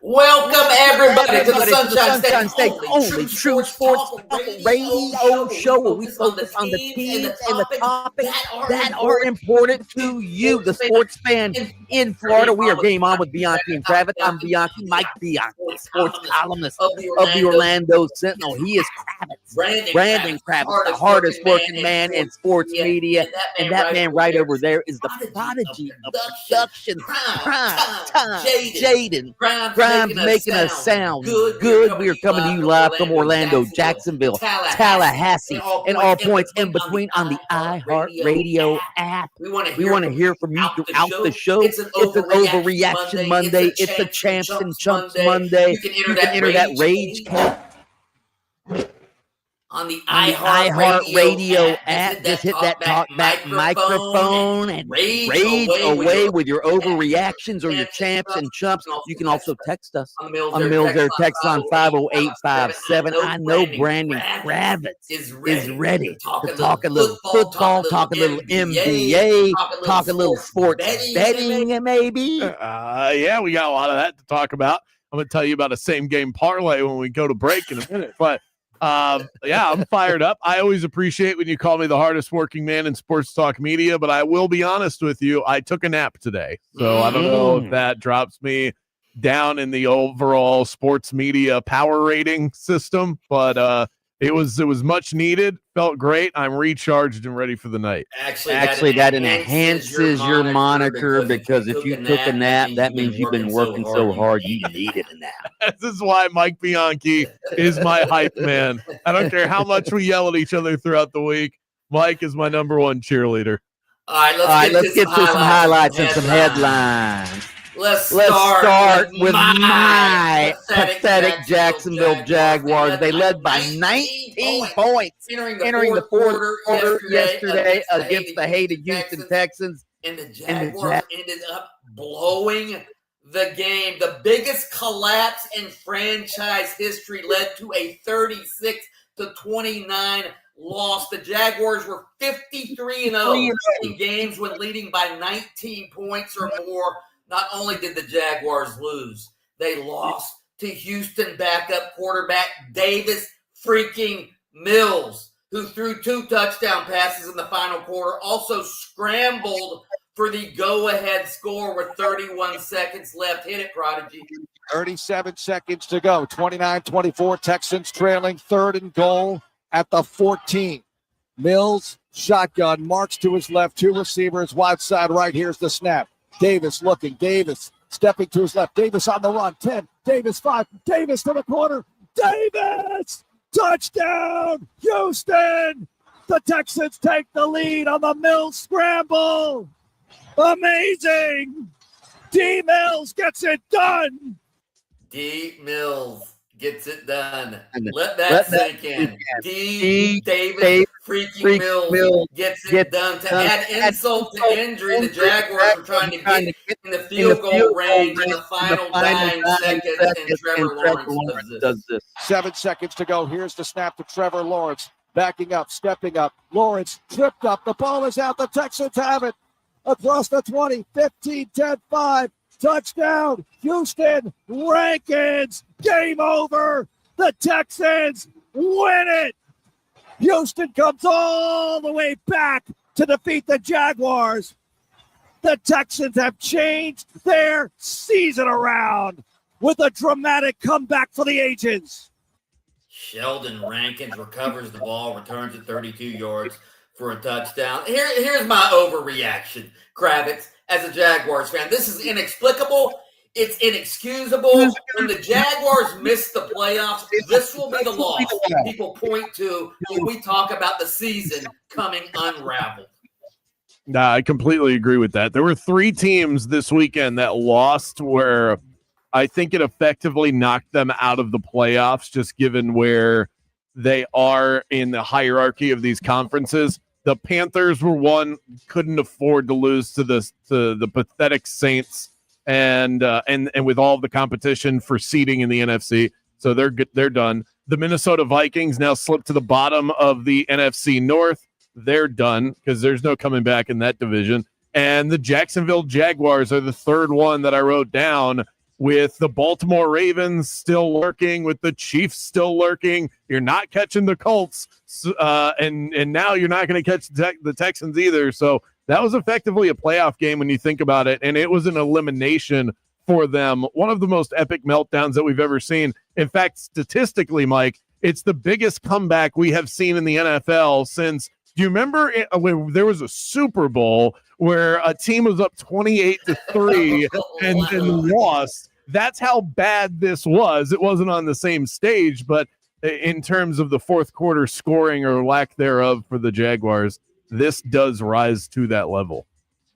Welcome everybody to the Sunshine State's only true sports talk radio show where we focus on the teams and the topics that are important to you, the sports fan in Florida. We are Game On with Bianchi and Kravitz. I'm Bianchi, Mike Bianchi, sports columnist of the Orlando Sentinel. He is Kravitz, Brandon Kravitz, the hardest working man in sports media. And that man right over there is the prodigy of production, prime time, Jaden. Grimes making us sound good. We are coming to you live from Orlando, Jacksonville, Tallahassee, and all points in between on the iHeartRadio app. We want to hear from you throughout the show. It's an Overreaction Monday. It's a Champs and Chumps Monday. You can enter that rage cap on the iHeartRadio app. Just hit that talkback microphone and rage away with your overreactions or your champs and chumps. You can also text us on the Mills Air text on 50857. I know Brandon Kravitz is ready to talk a little football, talk a little NBA, talk a little sports betting maybe. Yeah, we got a lot of that to talk about. I'm going to tell you about a same game parlay when we go to break in a minute, but yeah, I'm fired up. I always appreciate when you call me the hardest working man in sports talk media, but I will be honest with you. I took a nap today, so I don't know if that drops me down in the overall sports media power rating system, but it was much needed. Felt great. I'm recharged and ready for the night. Actually, that enhances your moniker because if you took a nap, that means you've been working so hard you needed a nap. This is why Mike Bianchi is my hype man. I don't care how much we yell at each other throughout the week. Mike is my number one cheerleader. All right, let's get to some highlights and some headlines. Let's start with my pathetic Jacksonville Jaguars. They led by 19 points entering the fourth quarter yesterday against the hated Houston Texans. And the Jaguars ended up blowing the game. The biggest collapse in franchise history led to a 36-29 loss. The Jaguars were 53-0 in games when leading by 19 points or more. Not only did the Jaguars lose, they lost to Houston backup quarterback Davis freaking Mills, who threw 2 touchdown passes in the final quarter, also scrambled for the go-ahead score with 31 seconds left. Hit it, Prodigy. 37 seconds to go. 29-24, Texans trailing, 3rd and goal at the 14. Mills, shotgun, marks to his left, 2 receivers, wide side right. Here's the snap. Davis looking. Davis stepping to his left. Davis on the run. 10. Davis 5. Davis to the corner. Davis! Touchdown! Houston! The Texans take the lead on the Mills scramble. Amazing! D. Mills gets it done. D. Mills gets it done. Let that sink in. D. Davis freaking Mills gets it done. To add insult to injury, the Jaguars were trying to get in the field goal range in the final 9 seconds, and Trevor Lawrence does this. 7 seconds to go. Here's the snap to Trevor Lawrence. Backing up, stepping up. Lawrence tripped up. The ball is out. The Texans have it. Across the 20, 15, 10, 5. Touchdown, Houston, Rankins, game over. The Texans win it. Houston comes all the way back to defeat the Jaguars. The Texans have changed their season around with a dramatic comeback for the ages. Sheldon Rankins recovers the ball, returns it 32 yards for a touchdown. Here's my overreaction, Kravitz. As a Jaguars fan, this is inexplicable. It's inexcusable. When the Jaguars miss the playoffs, this will be the loss people point to when we talk about the season coming unraveled. Nah, I completely agree with that. There were 3 teams this weekend that lost where I think it effectively knocked them out of the playoffs, just given where they are in the hierarchy of these conferences. The Panthers were one, couldn't afford to lose to the pathetic Saints, and with all the competition for seeding in the NFC, so they're done. The Minnesota Vikings now slipped to the bottom of the NFC North. They're done because there's no coming back in that division. And the Jacksonville Jaguars are the 3rd one that I wrote down with the Baltimore Ravens still lurking, with the Chiefs still lurking. You're not catching the Colts, and now you're not going to catch the Texans either. So that was effectively a playoff game when you think about it, and it was an elimination for them. One of the most epic meltdowns that we've ever seen. In fact, statistically, Mike, it's the biggest comeback we have seen in the NFL since. Do you remember when there was a Super Bowl where a team was up 28-3 and then lost? That's how bad this was. It wasn't on the same stage, but in terms of the fourth quarter scoring or lack thereof for the Jaguars, this does rise to that level.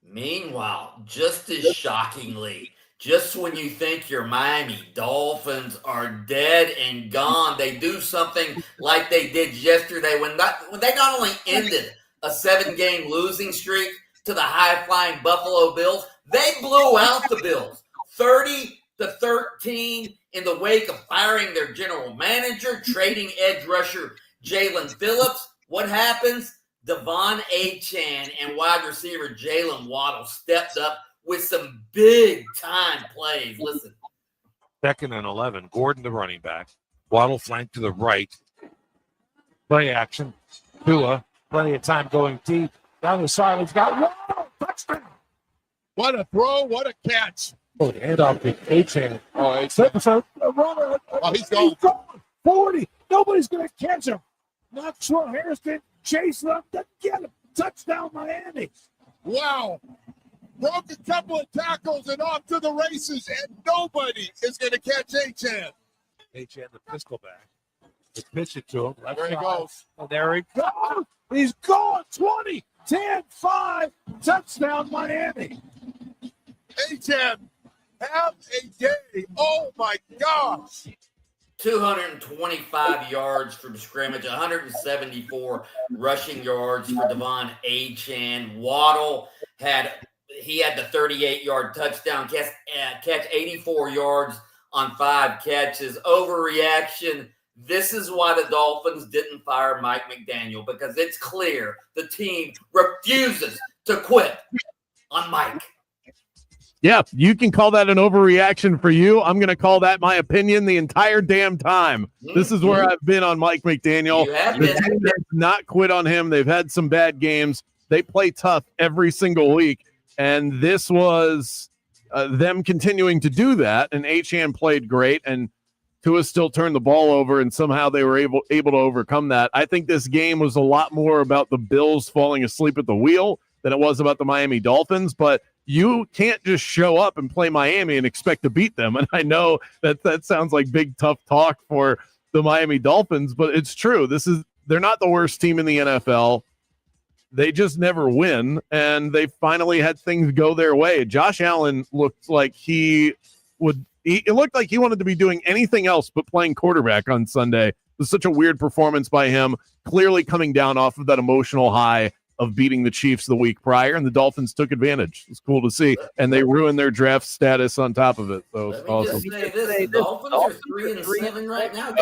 Meanwhile, just as shockingly, just when you think your Miami Dolphins are dead and gone, they do something like they did yesterday when they not only ended a 7-game losing streak to the high-flying Buffalo Bills, they blew out the Bills 30-13 in the wake of firing their general manager, trading edge rusher Jalen Phillips. What happens? Devon Achane and wide receiver Jalen Waddle stepped up with some big-time plays. Listen. 2nd and 11. Gordon, the running back. Waddle flank to the right. Play action. Tua, plenty of time going deep. Down the side, he's got Waddle. Touchdown. What a throw. What a catch. Oh, the handoff to Achane. Oh, he's gone. 40. Nobody's going to catch him. Not sure. Harrison chase up to get him. Touchdown, Miami. Wow. Broke a couple of tackles and off to the races, and nobody is going to catch Achane. Achane, the pistol back. They pitch it to him. There he goes. And there he goes. He's gone. 20, 10, 5. Touchdown, Miami. Achane, have a day. Oh, my gosh. 225 yards from scrimmage, 174 rushing yards for Devon Achane. Waddle had the 38-yard touchdown catch, 84 yards on 5 catches. Overreaction. This is why the Dolphins didn't fire Mike McDaniel, because it's clear the team refuses to quit on Mike. Yeah, you can call that an overreaction for you. I'm going to call that my opinion the entire damn time. This is where I've been on Mike McDaniel. The team has not quit on him. They've had some bad games. They play tough every single week, and this was them continuing to do that, and Achane played great, and Tua still turned the ball over, and somehow they were able to overcome that. I think this game was a lot more about the Bills falling asleep at the wheel than it was about the Miami Dolphins, but you can't just show up and play Miami and expect to beat them. And I know that sounds like big, tough talk for the Miami Dolphins, but it's true. They're not the worst team in the NFL. They just never win, and they finally had things go their way. Josh Allen looked like it looked like he wanted to be doing anything else but playing quarterback on Sunday. It was such a weird performance by him, clearly coming down off of that emotional high of beating the Chiefs the week prior, and the Dolphins took advantage. It's cool to see, and they ruined their draft status on top of it. So it's awesome. Just say this, the Dolphins are 3-7 right now.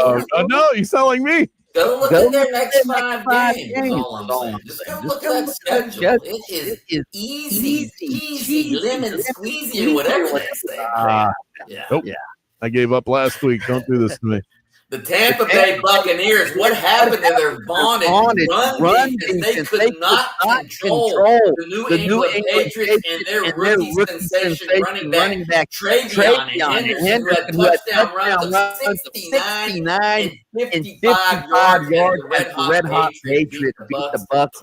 No, you sound like me. Go look at their next 5 games. Is all I'm saying. Just go look at that schedule. It is easy, lemon squeezy, or whatever they say. Nope. Yeah. I gave up last week. Don't do this to me. The Tampa Bay Buccaneers, what happened to their vaunted run defense? They could not control the New England Patriots and their rookie sensation running back Travion Henderson, who had touchdown runs of 69 and 55 yards as the Red Hot Patriots beat the Bucs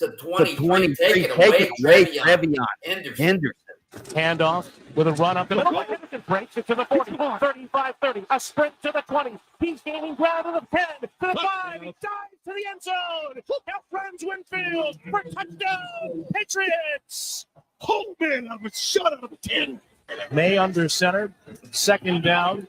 28-23. Take it away, Travion Henderson. Handoff with a run up the middle. Henderson breaks it to the 40, 35-30. A sprint to the 20. He's gaining ground to the 10, to the 5. He dives to the end zone. Now Friends Winfield for touchdown. Patriots. Oh, man, I was shut out of 10. May under center. 2nd down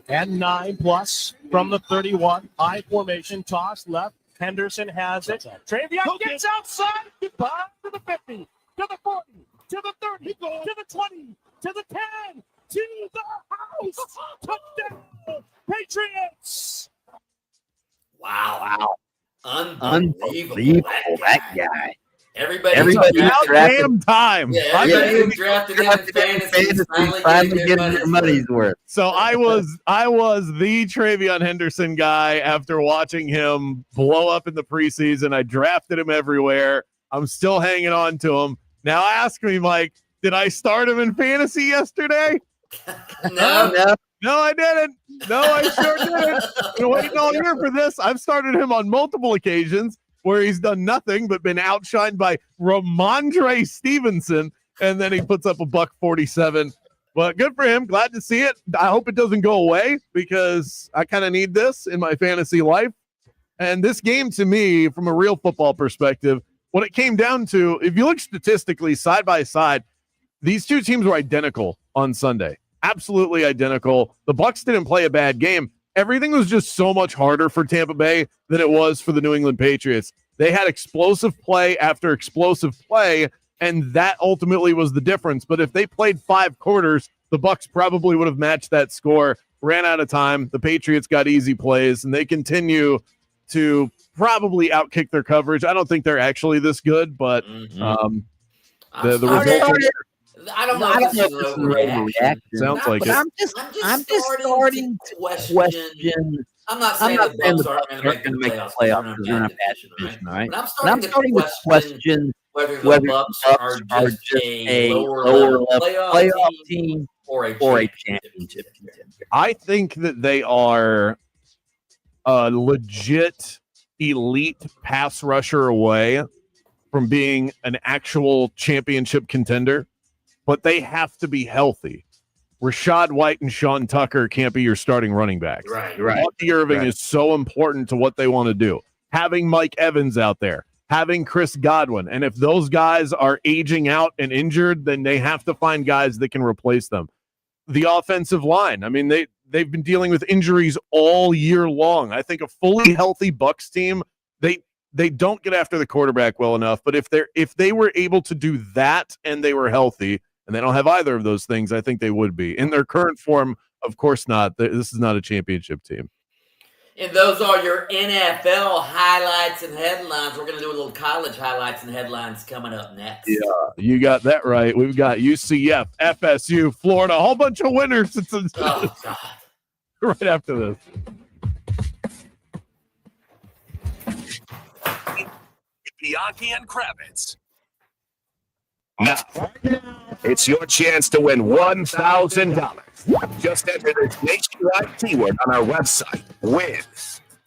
and 9+ from the 31. High formation. Toss left. Henderson has it. Travion gets outside. Goodbye to the 50, to the 40. To the 30, to the 20, to the 10, to the house. Touchdown, Patriots. Wow. Unbelievable. That guy. Everybody About drafted. damn time. Yeah, everybody who drafted him in fantasy is finally getting their money's worth. So I was the Travion Henderson guy after watching him blow up in the preseason. I drafted him everywhere. I'm still hanging on to him. Now ask me, Mike, did I start him in fantasy yesterday? No, I didn't. No, I sure didn't. Been waiting all year for this. I've started him on multiple occasions where he's done nothing but been outshined by Ramondre Stevenson, and then he puts up a $147. But good for him. Glad to see it. I hope it doesn't go away because I kind of need this in my fantasy life. And this game, to me, from a real football perspective, what it came down to, if you look statistically side by side, these two teams were identical on Sunday. Absolutely identical. The Bucs didn't play a bad game. Everything was just so much harder for Tampa Bay than it was for the New England Patriots. They had explosive play after explosive play, and that ultimately was the difference. But if they played 5 quarters, the Bucs probably would have matched that score. Ran out of time. The Patriots got easy plays, and they continue to probably outkick their coverage. I don't think they're actually this good, but the results. I don't know if this is an overreaction. Sounds like it. I'm just starting to question. I'm not saying the Bucs aren't going to make the playoffs because they're in a bad position, right? But I'm starting to question whether the Bucs are just a lower level playoff team or a championship contender. I think that they are a legit elite pass rusher away from being an actual championship contender, but they have to be healthy. Rashad White and Sean Tucker can't be your starting running backs. Right. Monty Irving is so important to what they want to do. Having Mike Evans out there, having Chris Godwin, and if those guys are aging out and injured, then they have to find guys that can replace them. The offensive line, I mean, they've been dealing with injuries all year long. I think a fully healthy Bucs team, they don't get after the quarterback well enough, but if they were able to do that and they were healthy, and they don't have either of those things, I think they would be. In their current form, of course not. This is not a championship team. And those are your NFL highlights and headlines. We're going to do a little college highlights and headlines coming up next. Yeah, you got that right. We've got UCF, FSU, Florida, a whole bunch of winners. Oh, God. Right after this. Bianchi and Kravitz. Now, it's your chance to win $1,000. Just enter this nationwide keyword on our website, WIN.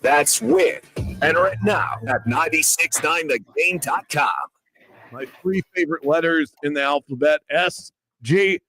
That's WIN. Enter it now at 969thegame.com. My 3 favorite letters in the alphabet, SGP.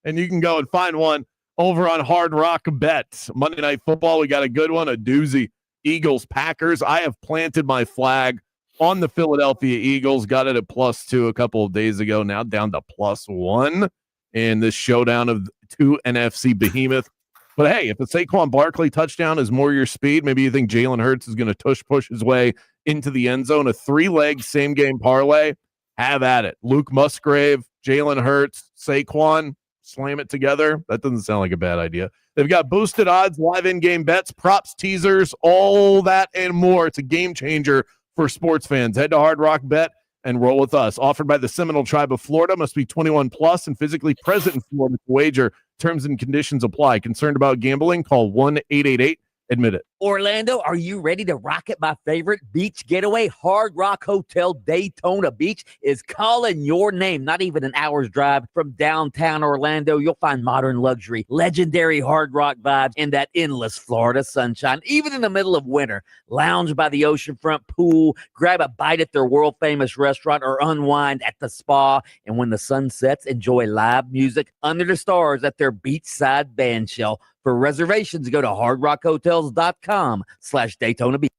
And you can go and find one over on Hard Rock Bet. Monday Night Football, we got a good one, a doozy. Eagles, Packers. I have planted my flag on the Philadelphia Eagles. Got it at +2 a couple of days ago. Now down to +1 in this showdown of 2 NFC behemoth. But hey, if a Saquon Barkley touchdown is more your speed, maybe you think Jalen Hurts is going to push his way into the end zone. A 3-leg same-game parlay, have at it. Luke Musgrave, Jalen Hurts, Saquon, slam it together. That doesn't sound like a bad idea. They've got boosted odds, live in-game bets, props, teasers, all that and more. It's a game changer for sports fans. Head to Hard Rock Bet and roll with us. Offered by the Seminole Tribe of Florida. Must be 21 plus and physically present in Florida to wager. Terms and conditions apply. Concerned about gambling? Call 1-888-ADMIT IT. Orlando, are you ready to rock it? My favorite beach getaway, Hard Rock Hotel Daytona Beach, is calling your name. Not even an hour's drive from downtown Orlando. You'll find modern luxury, legendary Hard Rock vibes, and that endless Florida sunshine. Even in the middle of winter, lounge by the oceanfront pool, grab a bite at their world-famous restaurant, or unwind at the spa. And when the sun sets, enjoy live music under the stars at their beachside band shell. For reservations, go to hardrockhotels.com/Daytona Beach.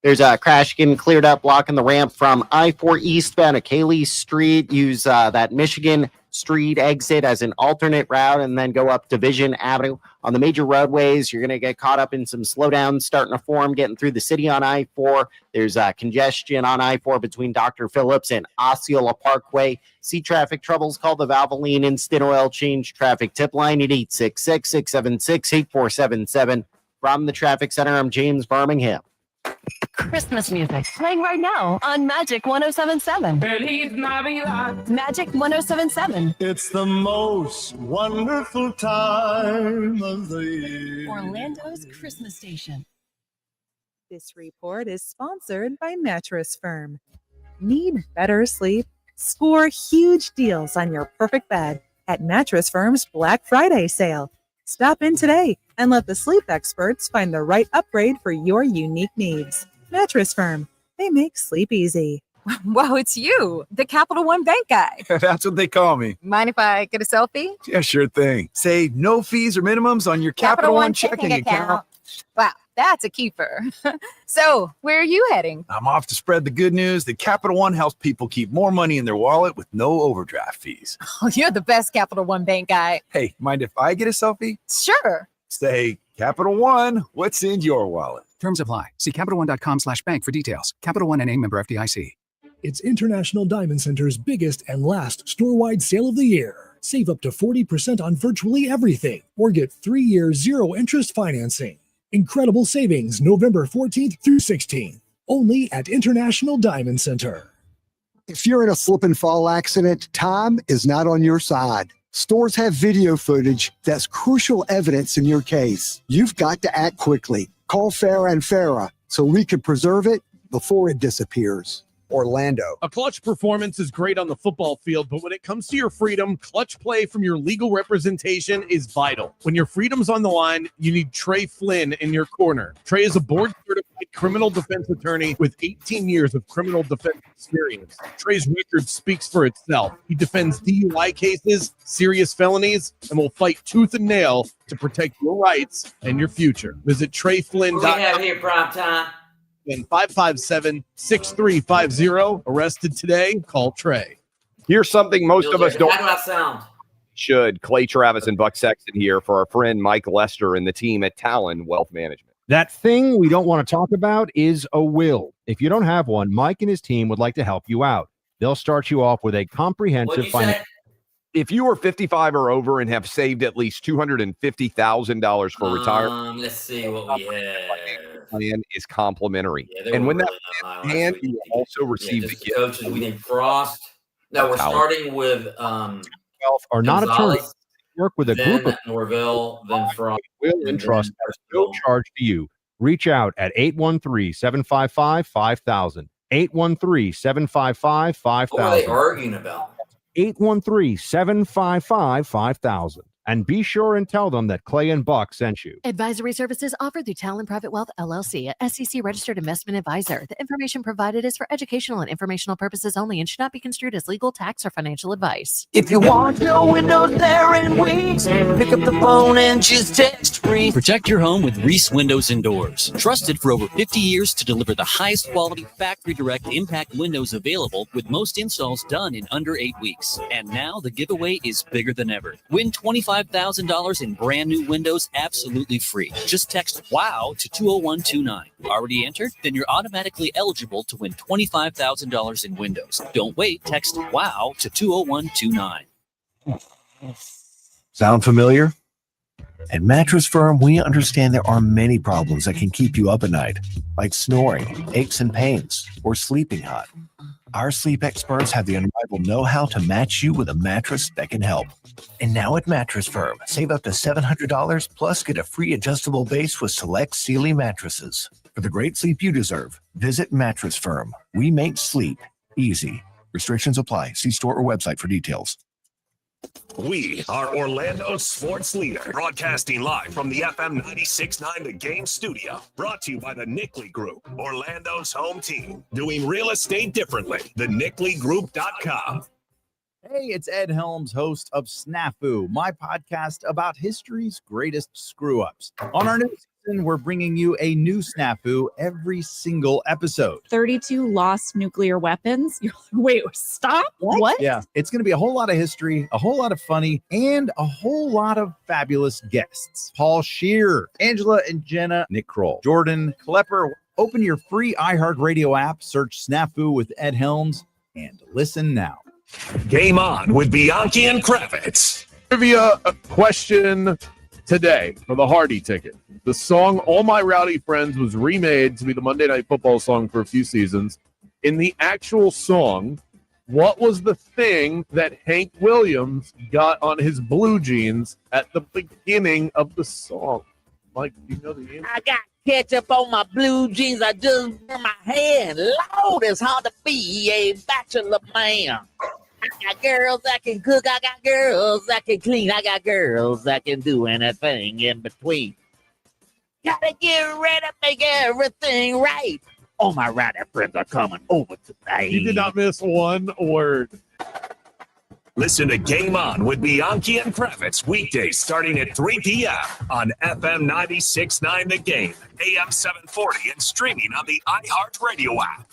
There's a crash getting cleared up, blocking the ramp from I-4 eastbound to Cayley Street. Use that Michigan Street exit as an alternate route and then go up Division Avenue. On the major roadways, you're going to get caught up in some slowdowns starting to form, getting through the city on I-4. There's congestion on I-4 between Dr. Phillips and Osceola Parkway. See traffic troubles, call the Valvoline Instant Oil Change traffic tip line at 866-676-8477. From the Traffic Center, I'm James Birmingham. Christmas music playing right now on Magic 107.7. Feliz Navidad. Magic 107.7. It's the most wonderful time of the year. Orlando's Christmas station. This report is sponsored by Mattress Firm. Need better sleep? Score huge deals on your perfect bed at Mattress Firm's Black Friday sale. Stop in today and let the sleep experts find the right upgrade for your unique needs. Mattress Firm. They make sleep easy. Wow, it's you, the Capital One Bank guy. That's what they call me. Mind if I get a selfie? Yeah, sure thing. Say no fees or minimums on your Capital One checking account. Wow, that's a keeper. So, where are you heading? I'm off to spread the good news that Capital One helps people keep more money in their wallet with no overdraft fees. Oh, you're the best Capital One Bank guy. Hey, mind if I get a selfie? Sure. Say, Capital One, what's in your wallet? Terms apply. See CapitalOne.com/bank for details. Capital One NA, member FDIC. It's International Diamond Center's biggest and last store-wide sale of the year. Save up to 40% on virtually everything or get 3-year zero-interest financing. Incredible savings November 14th through 16th. Only at International Diamond Center. If you're in a slip and fall accident, time is not on your side. Stores have video footage that's crucial evidence in your case. You've got to act quickly. Call Farah and Farah so we can preserve it before it disappears. Orlando. A clutch performance is great on the football field, but when it comes to your freedom, clutch play from your legal representation is vital. When your freedom's on the line, you need Trey Flynn in your corner. Trey is a board-certified criminal defense attorney with 18 years of criminal defense experience. Trey's record speaks for itself. He defends DUI cases, serious felonies, and will fight tooth and nail to protect your rights and your future. Visit TreyFlynn.com. What do we have here, prime time? And 557-6350. Arrested today. Call Trey. Here's something most of us don't. How do I sound? Should. Clay Travis and Buck Sexton here for our friend Mike Lester and the team at Talon Wealth Management. That thing we don't want to talk about is a will. If you don't have one, Mike and his team would like to help you out. They'll start you off with a comprehensive financial. If you are 55 or over and have saved at least $250,000 for retirement, let's see what we have. Plan is complimentary. Yeah, and when really that plan, you will also receive the gift. Coaches, we need Frost. No, we're starting with are not attorneys. Work with a group of Norville, then Frost. Will and trust at no charge to you. Reach out at 813-755-5000. 813-755-5000. What are they arguing about? 813-755-5000. And be sure and tell them that Clay and Buck sent you. Advisory services offered through Talon Private Wealth, LLC, a SEC registered investment advisor. The information provided is for educational and informational purposes only and should not be construed as legal, tax, or financial advice. If you want your windows there in weeks, pick up the phone and just text free. Protect your home with Reese Windows and Doors. Trusted for over 50 years to deliver the highest quality factory direct impact windows available, with most installs done in under 8 weeks. And now the giveaway is bigger than ever. Win $25,000 in brand new windows absolutely free. Just text WOW to 20129. Already entered? Then you're automatically eligible to win $25,000 in windows. Don't wait. Text WOW to 20129. Sound familiar? At Mattress Firm, we understand there are many problems that can keep you up at night, like snoring, aches and pains, or sleeping hot. Our sleep experts have the unrivaled know-how to match you with a mattress that can help. And now at Mattress Firm, save up to $700 plus get a free adjustable base with select Sealy mattresses. For the great sleep you deserve, visit Mattress Firm. We make sleep easy. Restrictions apply. See store or website for details. We are Orlando's sports leader, broadcasting live from the FM 96.9 The Game studio. Brought to you by the Nickley Group, Orlando's home team. Doing real estate differently. TheNickleyGroup.com. Hey, it's Ed Helms, host of Snafu, my podcast about history's greatest screw-ups. On our new season, we're bringing you a new Snafu every single episode. 32 lost nuclear weapons. Wait, stop? What? Yeah, it's going to be a whole lot of history, a whole lot of funny, and a whole lot of fabulous guests. Paul Scheer, Angela and Jenna, Nick Kroll, Jordan Klepper. Open your free iHeartRadio app, search Snafu with Ed Helms, and listen now. Game on with Bianchi and Kravitz. Trivia question today for the Hardy ticket. The song All My Rowdy Friends was remade to be the Monday Night Football song for a few seasons. In the actual song, what was the thing that Hank Williams got on his blue jeans at the beginning of the song? Mike, do you know the answer? I got ketchup on my blue jeans. I just burn my hair. Lord, it's hard to be a bachelor man. I got girls that can cook. I got girls that can clean. I got girls that can do anything in between. Gotta get ready to make everything right. All my rowdy friends are coming over tonight. You did not miss one word. Listen to Game On with Bianchi and Kravitz weekdays starting at 3 p.m. on FM 96.9 The Game, AM 740, and streaming on the iHeartRadio app.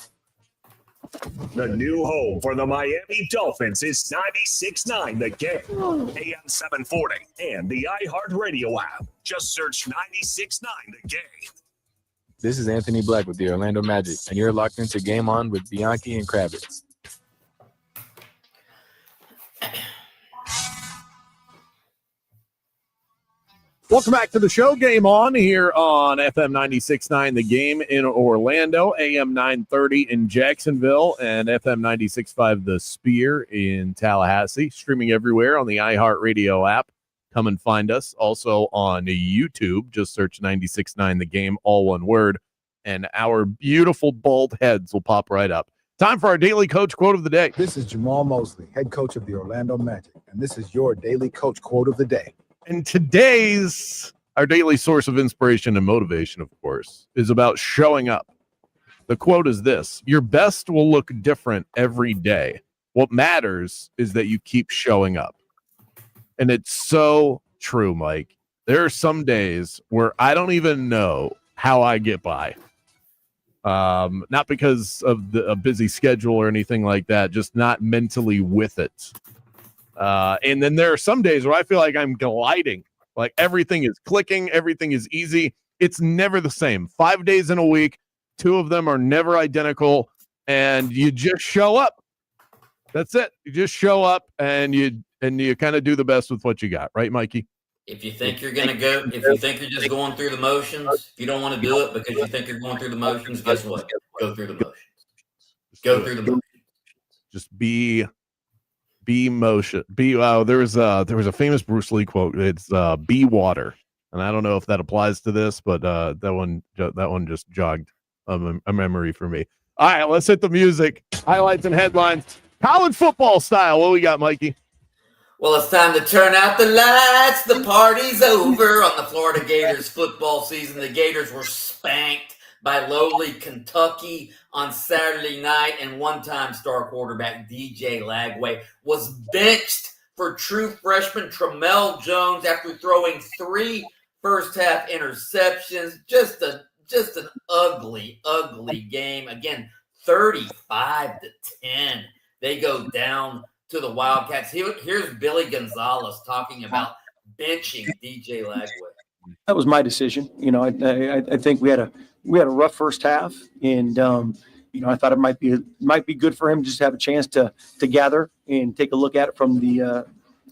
The new home for the Miami Dolphins is 96.9 The Game, AM 740, and the iHeartRadio app. Just search 96.9 The Game. This is Anthony Black with the Orlando Magic, and you're locked into Game On with Bianchi and Kravitz. Welcome back to the show. Game On here on FM 96.9 The Game in Orlando, AM 930 in Jacksonville, and FM 96.5 The Spear in Tallahassee. Streaming everywhere on the iHeartRadio app. Come and find us. Also on YouTube. Just search 96.9 The Game, all one word, and our beautiful bald heads will pop right up. Time for our daily coach quote of the day. This is Jamal Mosley, head coach of the Orlando Magic, and this is your daily coach quote of the day. And our daily source of inspiration and motivation, of course, is about showing up. The quote is this: your best will look different every day. What matters is that you keep showing up. And it's so true, Mike. There are some days where I don't even know how I get by. Not because of a busy schedule or anything like that, just not mentally with it. And then there are some days where I feel like I'm gliding, like everything is clicking, everything is easy. It's never the same. 5 days in a week, 2 of them are never identical, and you just show up. That's it. You just show up, and you kind of do the best with what you got, right, Mikey? If you think you're going to go, if you think you're just going through the motions, if you don't want to do it because you think you're going through the motions, guess what? Go through the motions. Go through the motions. Just be motion. There was a famous Bruce Lee quote. It's be water, and I don't know if that applies to this, but that one just jogged a memory for me. All right, let's hit the music. Highlights and headlines, college football style. What we got, Mikey? Well, it's time to turn out the lights. The party's over on the Florida Gators football season. The Gators were spanked by lowly Kentucky on Saturday night, and one-time star quarterback DJ Lagway was benched for true freshman Tramel Jones after throwing 3 first-half interceptions. Just an ugly game. Again, 35-10. They go down to the Wildcats. Here's Billy Gonzalez talking about benching DJ Lagway. That was my decision. I think we had a rough first half, and I thought it might be good for him just to have a chance to gather and take a look at it from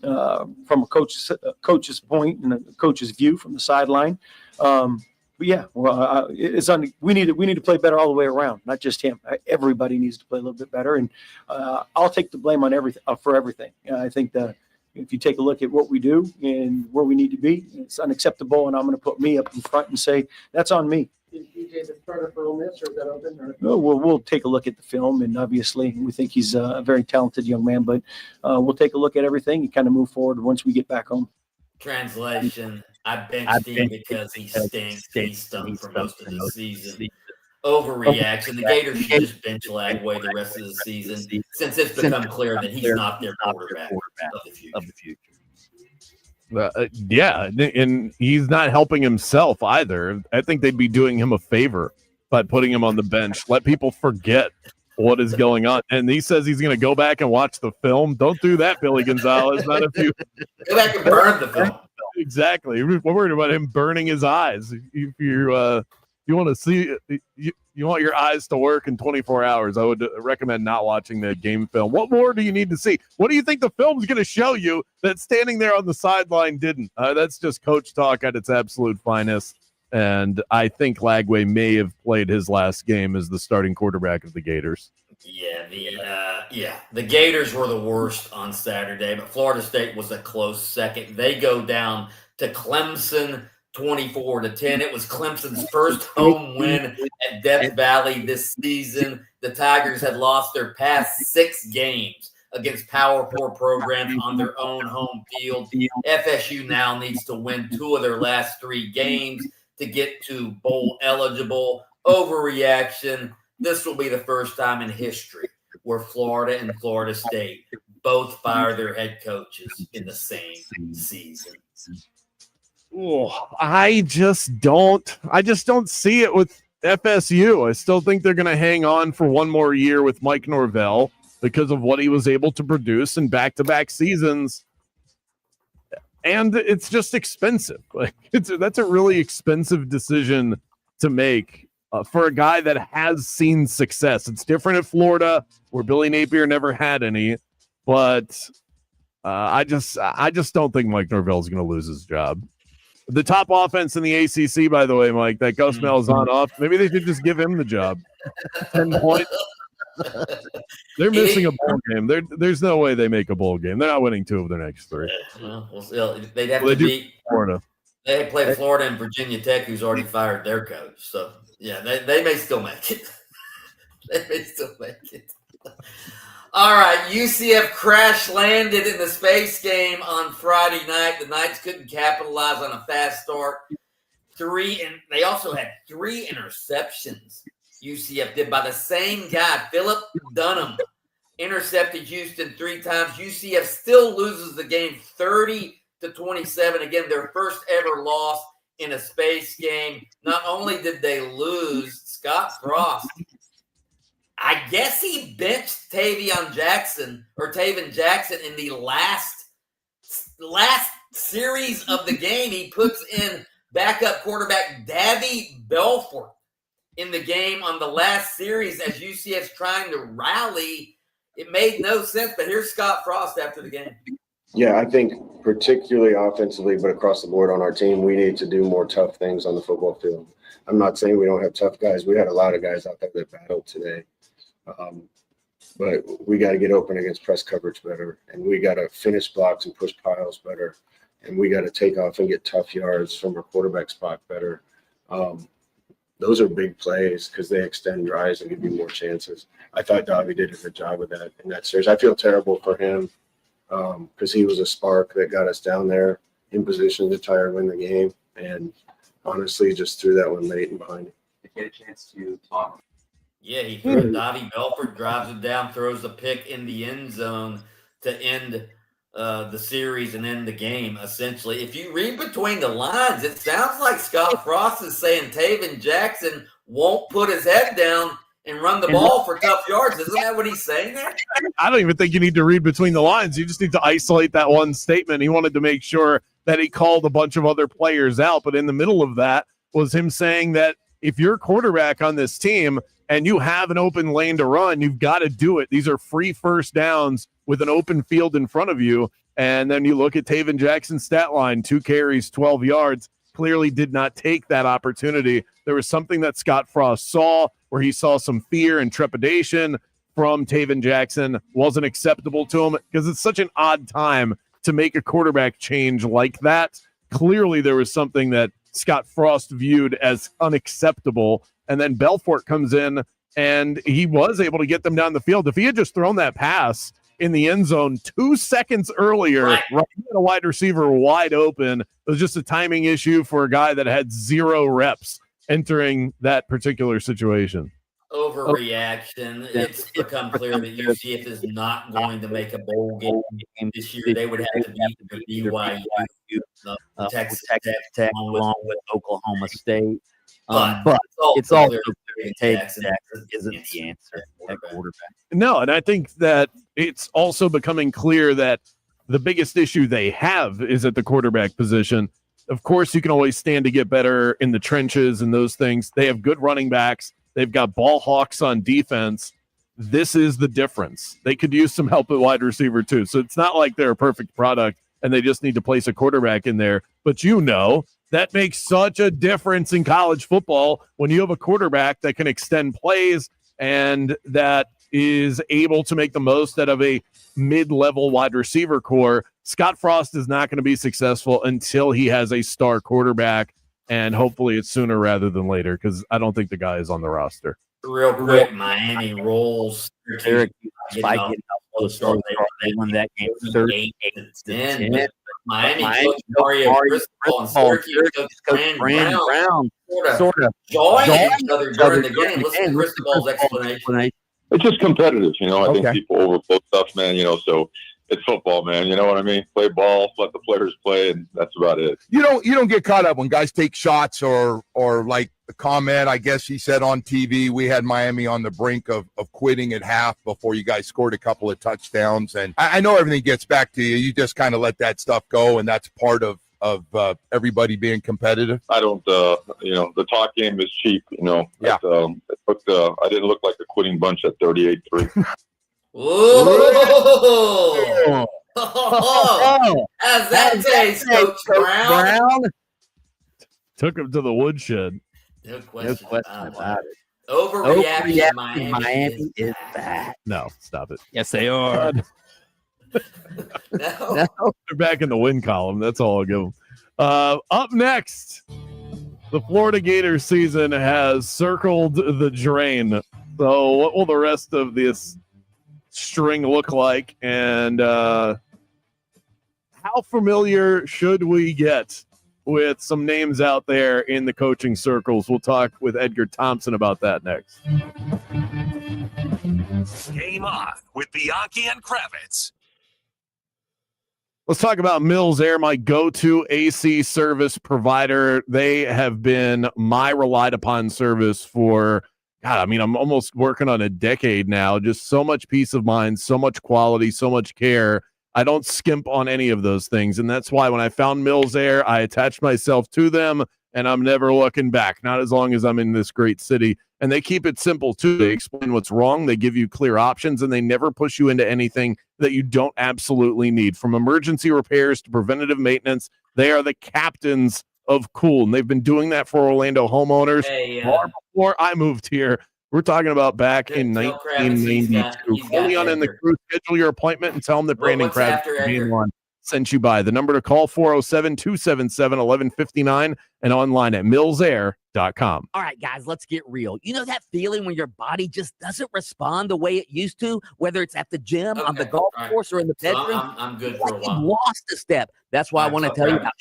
a coach's point and a coach's view from the sideline. But yeah, we need to play better all the way around, not just him. Everybody needs to play a little bit better, and I'll take the blame on everything for everything. I think that if you take a look at what we do and where we need to be, it's unacceptable, and I'm going to put me up in front and say that's on me. Is DJ the starter for Ole Miss, or is that open? Or? No, we'll take a look at the film, and obviously we think he's a very talented young man, but we'll take a look at everything and kind of move forward once we get back home. Translation: I benched him because he stinks. He stunk for most of the season. Overreaction. The Gators should just bench Lagway the rest of the season since it's become clear that he's not their quarterback of the future. Yeah, and he's not helping himself either. I think they'd be doing him a favor by putting him on the bench. Let people forget what is going on. And he says he's going to go back and watch the film. Don't do that, Billy Gonzalez. Not if you go back and burn the film. Exactly. We're worried about him burning his eyes. If you you want to see you want your eyes to work in 24 hours, I would recommend not watching the game film. What more do you need to see? What do you think the film's going to show you that standing there on the sideline didn't? That's just coach talk at its absolute finest. And I think Lagway may have played his last game as the starting quarterback of the Gators. Yeah, the Gators were the worst on Saturday, but Florida State was a close second. They go down to Clemson 24-10. It was Clemson's first home win at Death Valley this season. The Tigers had lost their past 6 games against Power 4 programs on their own home field. FSU now needs to win 2 of their last 3 games to get to bowl eligible. Overreaction. This will be the first time in history where Florida and Florida State both fire their head coaches in the same season. Oh, I just don't see it with FSU. I still think they're going to hang on for one more year with Mike Norvell because of what he was able to produce in back-to-back seasons. And it's just expensive. Like that's a really expensive decision to make for a guy that has seen success. It's different at Florida, where Billy Napier never had any. But I just don't think Mike Norvell is going to lose his job. The top offense in the ACC, by the way, Mike, that Gus Malzahn off. Maybe they should just give him the job. 10 points. They're missing a bowl game. There's no way they make a bowl game. They're not winning 2 of their next 3. They'd have to beat Florida. They play Florida and Virginia Tech, who's already fired their coach. So, yeah, they may still make it. They may still make it. All right, UCF crash landed in the space game on Friday night. The Knights couldn't capitalize on a fast start. They also had 3 interceptions. UCF did by the same guy, Philip Dunham. Intercepted Houston 3 times. UCF still loses the game 30-27. Again, their first ever loss in a space game. Not only did they lose, Scott Frost, I guess he benched Taven Jackson in the last series of the game. He puts in backup quarterback Davy Belfort in the game on the last series as UCF's trying to rally. It made no sense, but here's Scott Frost after the game. Yeah, I think particularly offensively, but across the board on our team, we need to do more tough things on the football field. I'm not saying we don't have tough guys. We had a lot of guys out there that battled today. But we got to get open against press coverage better, and we got to finish blocks and push piles better, and we got to take off and get tough yards from our quarterback spot better. Those are big plays because they extend drives and give you more chances. I thought Davi did a good job of that in that series. I feel terrible for him because he was a spark that got us down there in position to try and win the game, and honestly just threw that one late and behind it. Get a chance to talk. Yeah, he threw Davy Belfort, drives it down, throws the pick in the end zone to end the series and end the game, essentially. If you read between the lines, it sounds like Scott Frost is saying Taven Jackson won't put his head down and run the ball for tough yards. Isn't that what he's saying there? I don't even think you need to read between the lines. You just need to isolate that one statement. He wanted to make sure that he called a bunch of other players out, but in the middle of that was him saying that if you're quarterback on this team and you have an open lane to run, you've got to do it. These are free first downs with an open field in front of you. And then you look at Taven Jackson's stat line, 2 carries, 12 yards, clearly did not take that opportunity. There was something that Scott Frost saw where he saw some fear and trepidation from Taven Jackson. Wasn't acceptable to him because it's such an odd time to make a quarterback change like that. Clearly there was something that Scott Frost viewed as unacceptable. And then Belfort comes in, and he was able to get them down the field. If he had just thrown that pass in the end zone 2 seconds earlier, right at a wide receiver wide open, it was just a timing issue for a guy that had 0 reps entering that particular situation. Overreaction. It's become clear that UCF is not going to make a bowl game this year. They would have to beat BYU, Texas Tech, along with Oklahoma State. But it's also Taven Jackson isn't the answer at quarterback. No, and I think that it's also becoming clear that the biggest issue they have is at the quarterback position. Of course, you can always stand to get better in the trenches and those things. They have good running backs. They've got ball hawks on defense. This is the difference. They could use some help at wide receiver too. So it's not like they're a perfect product and they just need to place a quarterback in there. But that makes such a difference in college football when you have a quarterback that can extend plays and that is able to make the most out of a mid-level wide receiver core. Scott Frost is not going to be successful until he has a star quarterback, and hopefully it's sooner rather than later because I don't think the guy is on the roster. Real quick, Miami rolls. Syracuse getting off the slow start. They won that game 38-10. Miami took Mario Cristobal and Syracuse took Brand Brown sort of joined each other during the game. Listen to Cristobal's explanation. It's just competitive, I think people overblow stuff, man, so it's football, man. You know what I mean? Play ball, let the players play, and that's about it. You don't get caught up when guys take shots or like the comment, I guess he said on TV, we had Miami on the brink of quitting at half before you guys scored a couple of touchdowns. And I know everything gets back to you. You just kind of let that stuff go, and that's part of everybody being competitive. I don't, the talk game is cheap, Yeah. I didn't look like a quitting bunch at 38-3. Ooh. How's that taste, Coach Brown? Took him to the woodshed. No question about it. Overreaction, Miami is bad. No, stop it. Yes, they are. No. They're back in the win column. That's all I'll give them. Up next, the Florida Gators season has circled the drain. So what will the rest of this string look like? And how familiar should we get with some names out there in the coaching circles? We'll talk with Edgar Thompson about that next. Game on with Bianchi and Kravitz. Let's talk about Mills Air, my go-to AC service provider. They have been my relied upon service for, I'm almost working on a decade now. Just so much peace of mind, so much quality, so much care. I don't skimp on any of those things. And that's why when I found Mills Air, I attached myself to them, and I'm never looking back, not as long as I'm in this great city. And they keep it simple, too. They explain what's wrong. They give you clear options, and they never push you into anything that you don't absolutely need. From emergency repairs to preventative maintenance, they are the captains of cool. And they've been doing that for Orlando homeowners far before I moved here. We're talking about back in 1992. Call Leon in the crew, schedule your appointment, and tell them that Brandon Kravitz sent you by. The number to call, 407-277-1159, and online at millsair.com. All right, guys, let's get real. You know that feeling when your body just doesn't respond the way it used to, whether it's at the gym, on the golf course, or in the bedroom? So I'm good for a while. You've lost a step. That's why I want to tell you about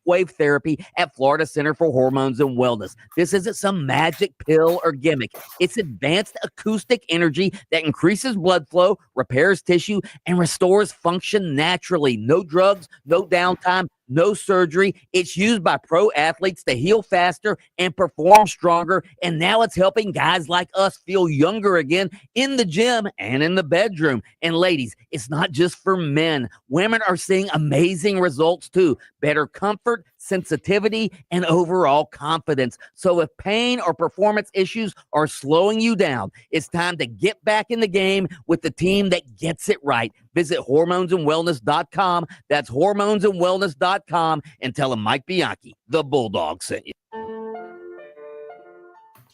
Shockwave Therapy at Florida Center for Hormones and Wellness. This isn't some magic pill or gimmick. It's advanced acoustic energy that increases blood flow, repairs tissue, and restores function naturally. No drugs, no downtime, no surgery. It's used by pro athletes to heal faster and perform stronger. And now it's helping guys like us feel younger again in the gym and in the bedroom. And ladies, it's not just for men. Women are seeing amazing results too. Better comfort, sensitivity, and overall confidence. So if pain or performance issues are slowing you down, it's time to get back in the game with the team that gets it right. Visit hormonesandwellness.com. That's hormonesandwellness.com, and tell them Mike Bianchi, the Bulldog, sent you.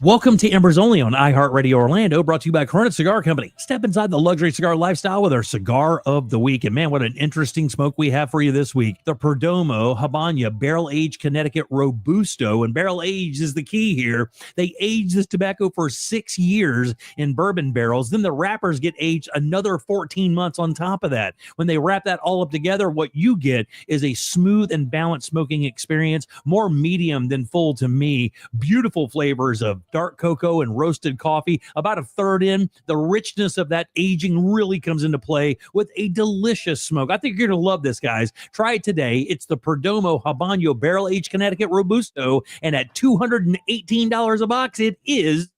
Welcome to Embers Only on iHeartRadio Orlando, brought to you by Cornet Cigar Company. Step inside the luxury cigar lifestyle with our cigar of the week. And man, what an interesting smoke we have for you this week. The Perdomo Habana Barrel Aged Connecticut Robusto. And barrel aged is the key here. They age this tobacco for 6 years in bourbon barrels. Then the wrappers get aged another 14 months on top of that. When they wrap that all up together, what you get is a smooth and balanced smoking experience, more medium than full to me. Beautiful flavors of dark cocoa and roasted coffee. About a third in, the richness of that aging really comes into play with a delicious smoke. I think you're going to love this, guys. Try it today. It's the Perdomo Habano Barrel Aged Connecticut Robusto, and at $218 a box, it is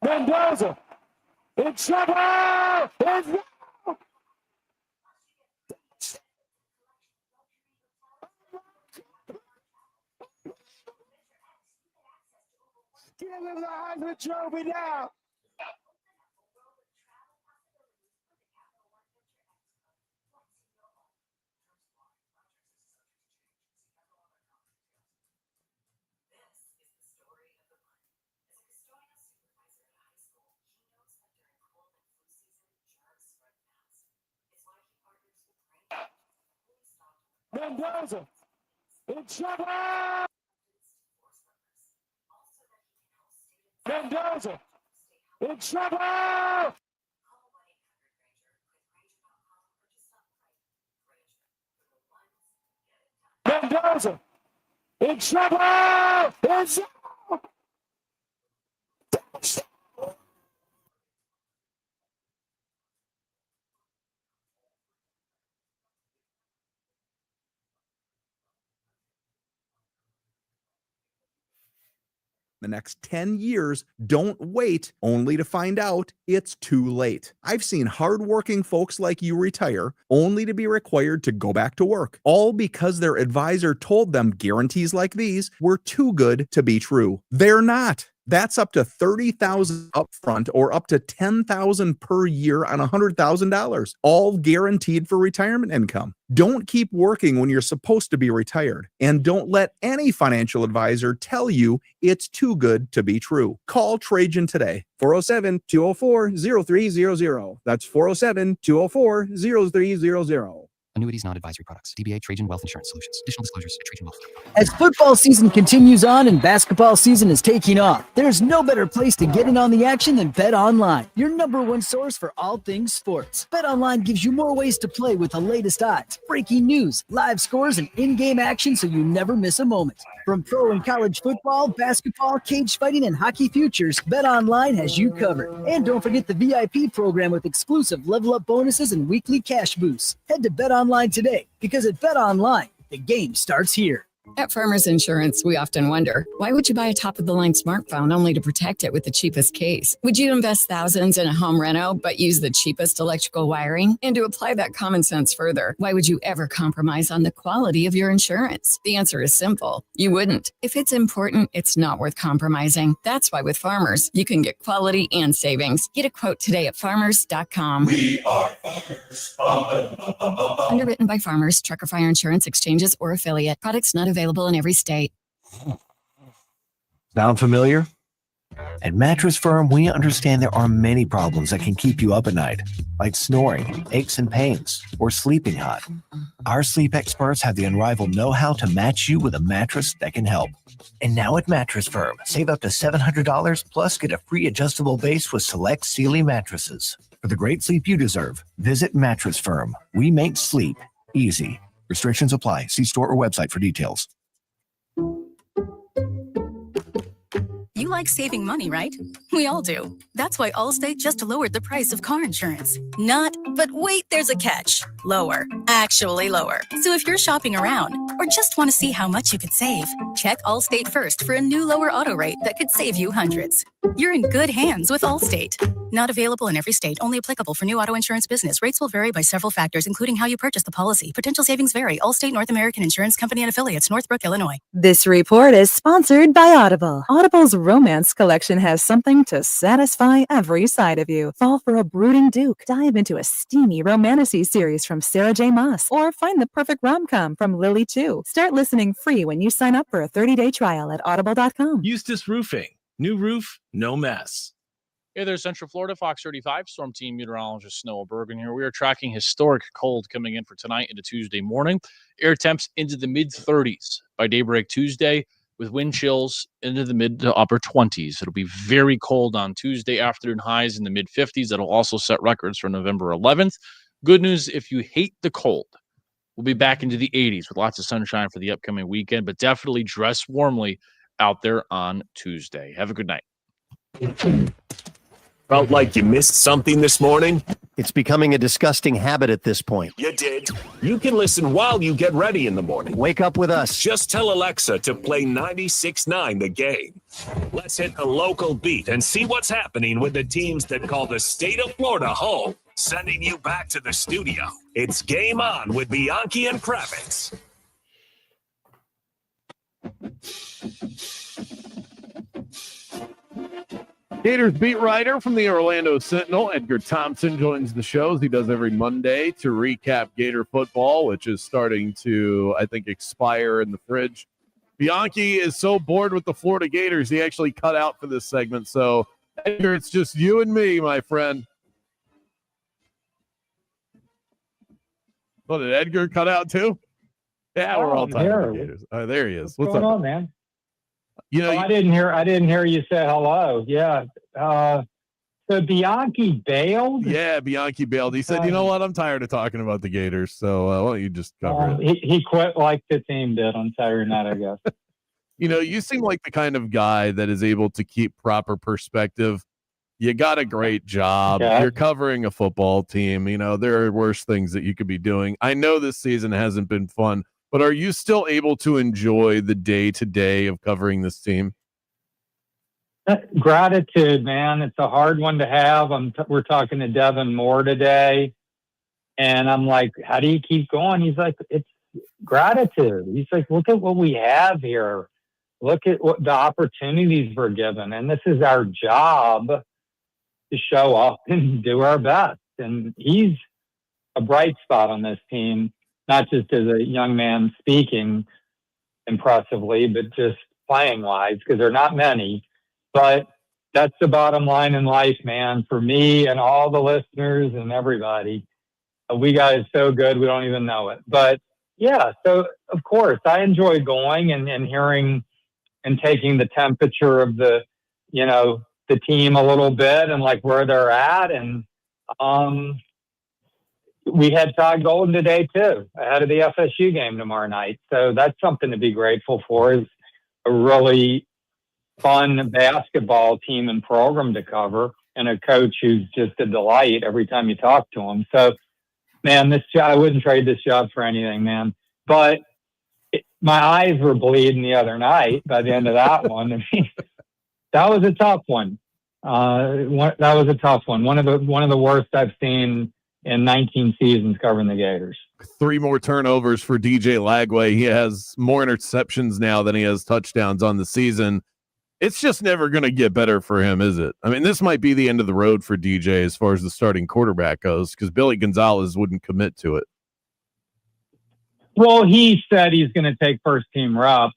Mendoza in trouble. Give him the Heisman Trophy now. Mendoza in trouble. Mendoza in trouble. Mendoza in trouble. The next 10 years, don't wait only to find out it's too late. I've seen hardworking folks like you retire only to be required to go back to work, all because their advisor told them guarantees like these were too good to be true. They're not. That's up to $30,000 upfront or up to $10,000 per year on $100,000, all guaranteed for retirement income. Don't keep working when you're supposed to be retired, and don't let any financial advisor tell you it's too good to be true. Call Trajan today, 407-204-0300. That's 407-204-0300. Annuities, not advisory products. DBA Trajan Wealth Insurance Solutions. Additional disclosures at trajanwealth.com. As football season continues on and basketball season is taking off, there's no better place to get in on the action than BetOnline, your number one source for all things sports. BetOnline gives you more ways to play with the latest odds, breaking news, live scores, and in-game action so you never miss a moment. From pro and college football, basketball, cage fighting, and hockey futures, BetOnline has you covered. And don't forget the VIP program with exclusive level-up bonuses and weekly cash boosts. Head to BetOnline today, because at BetOnline, the game starts here. At Farmers Insurance, we often wonder, why would you buy a top-of-the-line smartphone only to protect it with the cheapest case? Would you invest thousands in a home reno but use the cheapest electrical wiring? And to apply that common sense further, why would you ever compromise on the quality of your insurance? The answer is simple. You wouldn't. If it's important, it's not worth compromising. That's why with Farmers, you can get quality and savings. Get a quote today at farmers.com. We are Farmers. Underwritten by Farmers, Trucker Fire Insurance Exchanges, or affiliate. Products not available in every state. Sound familiar? At Mattress Firm, we understand there are many problems that can keep you up at night, like snoring, aches and pains, or sleeping hot. Our sleep experts have the unrivaled know-how to match you with a mattress that can help. And now at Mattress Firm, save up to $700 plus get a free adjustable base with select Sealy mattresses. For the great sleep you deserve, visit Mattress Firm. We make sleep easy. Restrictions apply. See store or website for details. You like saving money, right? We all do. That's why Allstate just lowered the price of car insurance. Not, but wait, there's a catch. Lower. Actually lower. So if you're shopping around or just want to see how much you could save, check Allstate first for a new lower auto rate that could save you hundreds. You're in good hands with Allstate. Not available in every state. Only applicable for new auto insurance business. Rates will vary by several factors, including how you purchase the policy. Potential savings vary. Allstate North American Insurance Company and Affiliates, Northbrook, Illinois. This report is sponsored by Audible. Audible's romance collection has something to satisfy every side of you. Fall for a brooding duke. Dive into a steamy romantasy series from Sarah J. Maas, or find the perfect rom-com from Lily Chu. Start listening free when you sign up for a 30-day trial at audible.com. Eustace Roofing. New roof, no mess. Hey there, Central Florida, Fox 35, Storm Team Meteorologist Noah Bergen here. We are tracking historic cold coming in for tonight into Tuesday morning. Air temps into the mid-30s by daybreak Tuesday, with wind chills into the mid to upper 20s. It'll be very cold on Tuesday, afternoon highs in the mid-50s. That'll also set records for November 11th. Good news, if you hate the cold, we'll be back into the 80s with lots of sunshine for the upcoming weekend, but definitely dress warmly out there on Tuesday. Have a good night. Felt like you missed something this morning? It's becoming a disgusting habit at this point. You did. You can listen while you get ready in the morning. Wake up with us. Just tell Alexa to play 96.9 The Game. Let's hit the local beat and see what's happening with the teams that call the state of Florida home. Sending you back to the studio. It's Game On with Bianchi and Kravitz. Gators beat writer from the Orlando Sentinel, Edgar Thompson, joins the show as he does every Monday to recap Gator football, which is starting to, I think, expire in the fridge. Bianchi is so bored with the Florida Gators, he actually cut out for this segment. So, Edgar, it's just you and me, my friend. What, did Edgar cut out too? Yeah, we're all talking about Gators. There he is. What's up, on, man? You know, I didn't hear you say hello. Yeah. So Bianchi bailed? Yeah, Bianchi bailed. He said, you know what? I'm tired of talking about the Gators. So why don't you just cover it? He quit like the team did on Saturday night, I guess. You know, you seem like the kind of guy that is able to keep proper perspective. You got a great job. Okay. You're covering a football team. You know, there are worse things that you could be doing. I know this season hasn't been fun, but are you still able to enjoy the day-to-day of covering this team? Gratitude, man. It's a hard one to have. We're talking to Devin Moore today, and I'm like, how do you keep going? He's like, it's gratitude. He's like, look at what we have here. Look at what the opportunities we're given, and this is our job to show up and do our best. And he's a bright spot on this team, not just as a young man speaking impressively, but just playing wise, because there are not many. But that's the bottom line in life, man, for me and all the listeners and everybody. We guys so good, we don't even know it. But yeah, so of course, I enjoy going and hearing and taking the temperature of the team a little bit and like where they're at. And we had Todd Golden today too, ahead of the FSU game tomorrow night. So that's something to be grateful for, is a really fun basketball team and program to cover, and a coach who's just a delight every time you talk to him. So, man, this job, I wouldn't trade this job for anything, man. But my eyes were bleeding the other night by the end of that one. I mean, that was a tough one. That was a tough one. One of the worst I've seen in 19 seasons covering the Gators. 3 more turnovers for DJ Lagway. He has more interceptions now than he has touchdowns on the season. It's just never going to get better for him, is it? I mean, this might be the end of the road for DJ as far as the starting quarterback goes, because Billy Gonzalez wouldn't commit to it. Well, he said he's going to take first-team reps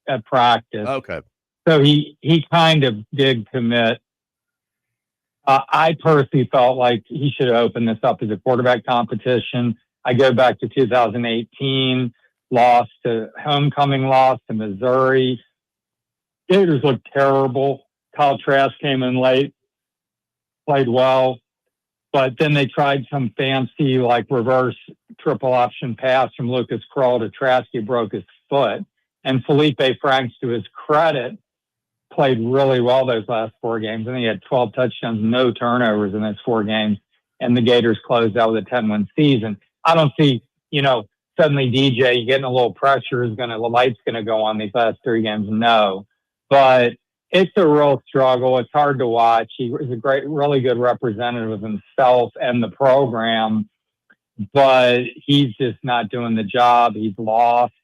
at practice. Okay. So he kind of did commit. I personally felt like he should have opened this up as a quarterback competition. I go back to 2018, homecoming loss to Missouri. Gators looked terrible. Kyle Trask came in late, played well, but then they tried some fancy like reverse triple option pass from Lucas Krull to Trask. He broke his foot. And Felipe Franks, to his credit, played really well those last 4 games. I think he had 12 touchdowns, no turnovers in those 4 games. And the Gators closed out with a 10-win season. I don't see, suddenly DJ getting a little pressure the light's going to go on these last 3 games. No. But it's a real struggle. It's hard to watch. He was a really good representative of himself and the program, but he's just not doing the job. He's lost.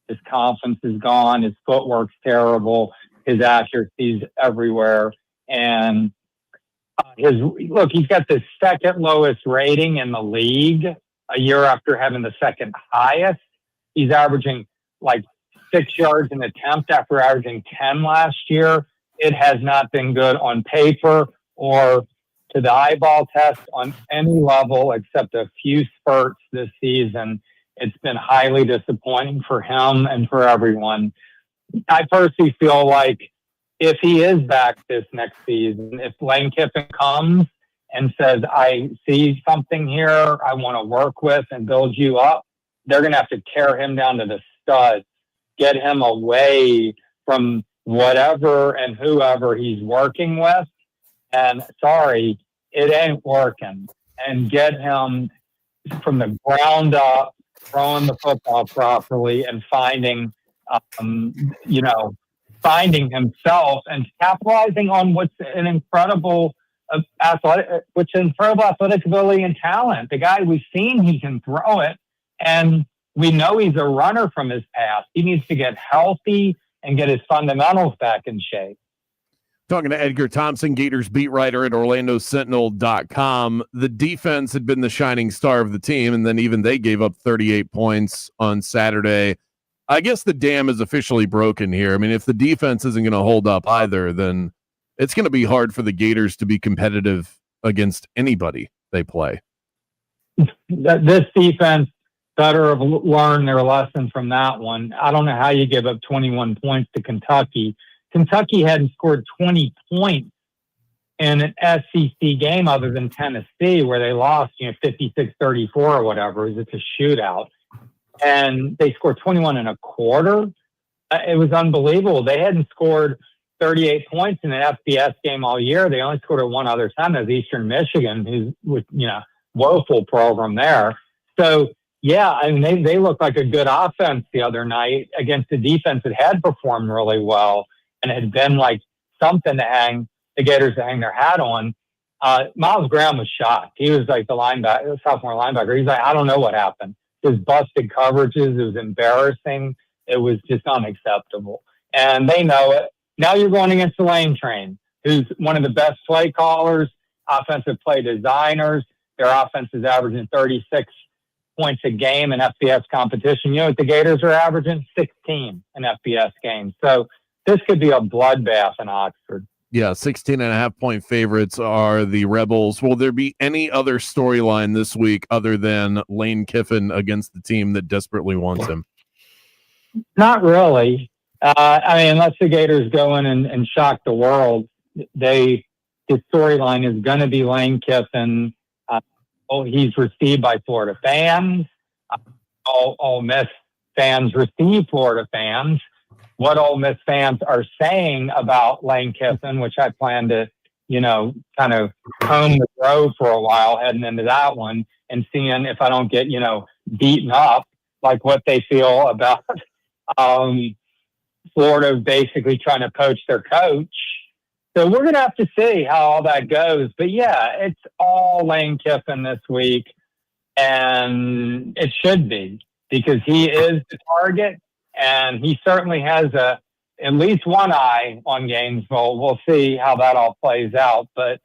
His confidence is gone. His footwork's terrible. His accuracy's everywhere. And he's got the second lowest rating in the league a year after having the second highest. He's averaging like 6 yards an attempt after averaging 10 last year. It has not been good on paper or to the eyeball test on any level except a few spurts this season. It's been highly disappointing for him and for everyone. I personally feel like if he is back this next season, if Lane Kiffin comes and says, I see something here I want to work with and build you up, they're going to have to tear him down to the studs, get him away from whatever and whoever he's working with. And sorry, it ain't working. and get him from the ground up, throwing the football properly and finding himself and capitalizing on what's an incredible athletic ability and talent. The guy, we've seen he can throw it, and we know he's a runner from his past. He needs to get healthy and get his fundamentals back in shape. Talking to Edgar Thompson, Gators beat writer at OrlandoSentinel.com. The defense had been the shining star of the team, and then even they gave up 38 points on Saturday. I guess the dam is officially broken here. I mean, if the defense isn't going to hold up either, then it's going to be hard for the Gators to be competitive against anybody they play. This defense better have learned their lesson from that one. I don't know how you give up 21 points to Kentucky. Kentucky hadn't scored 20 points in an SEC game other than Tennessee, where they lost, 56-34 or whatever. It was a shootout. And they scored 21 and a quarter. It was unbelievable. They hadn't scored 38 points in an FBS game all year. They only scored it one other time. That was Eastern Michigan, who's with, woeful program there. So, yeah, I mean, they looked like a good offense the other night against a defense that had performed really well and had been like something to the Gators to hang their hat on. Miles Graham was shocked. He was like the sophomore linebacker. He's like, I don't know what happened. His busted coverages, it was embarrassing. It was just unacceptable. And they know it. Now you're going against the Lane Train, who's one of the best play callers, offensive play designers. Their offense is averaging 36 points a game in FBS competition. You know what the Gators are averaging? 16 in FBS games. So this could be a bloodbath in Oxford. Yeah, 16.5-point favorites are the Rebels. Will there be any other storyline this week other than Lane Kiffin against the team that desperately wants him? Not really. Unless the Gators go in and shock the world, the storyline is going to be Lane Kiffin. He's received by Florida fans. Ole Miss fans receive Florida fans. What Ole Miss fans are saying about Lane Kiffin, which I plan to, kind of comb the road for a while heading into that one and seeing if I don't get, beaten up, like what they feel about Florida basically trying to poach their coach. So we're going to have to see how all that goes. But yeah, it's all Lane Kiffin this week. And it should be, because he is the target. And he certainly has at least one eye on Gainesville. We'll see how that all plays out. But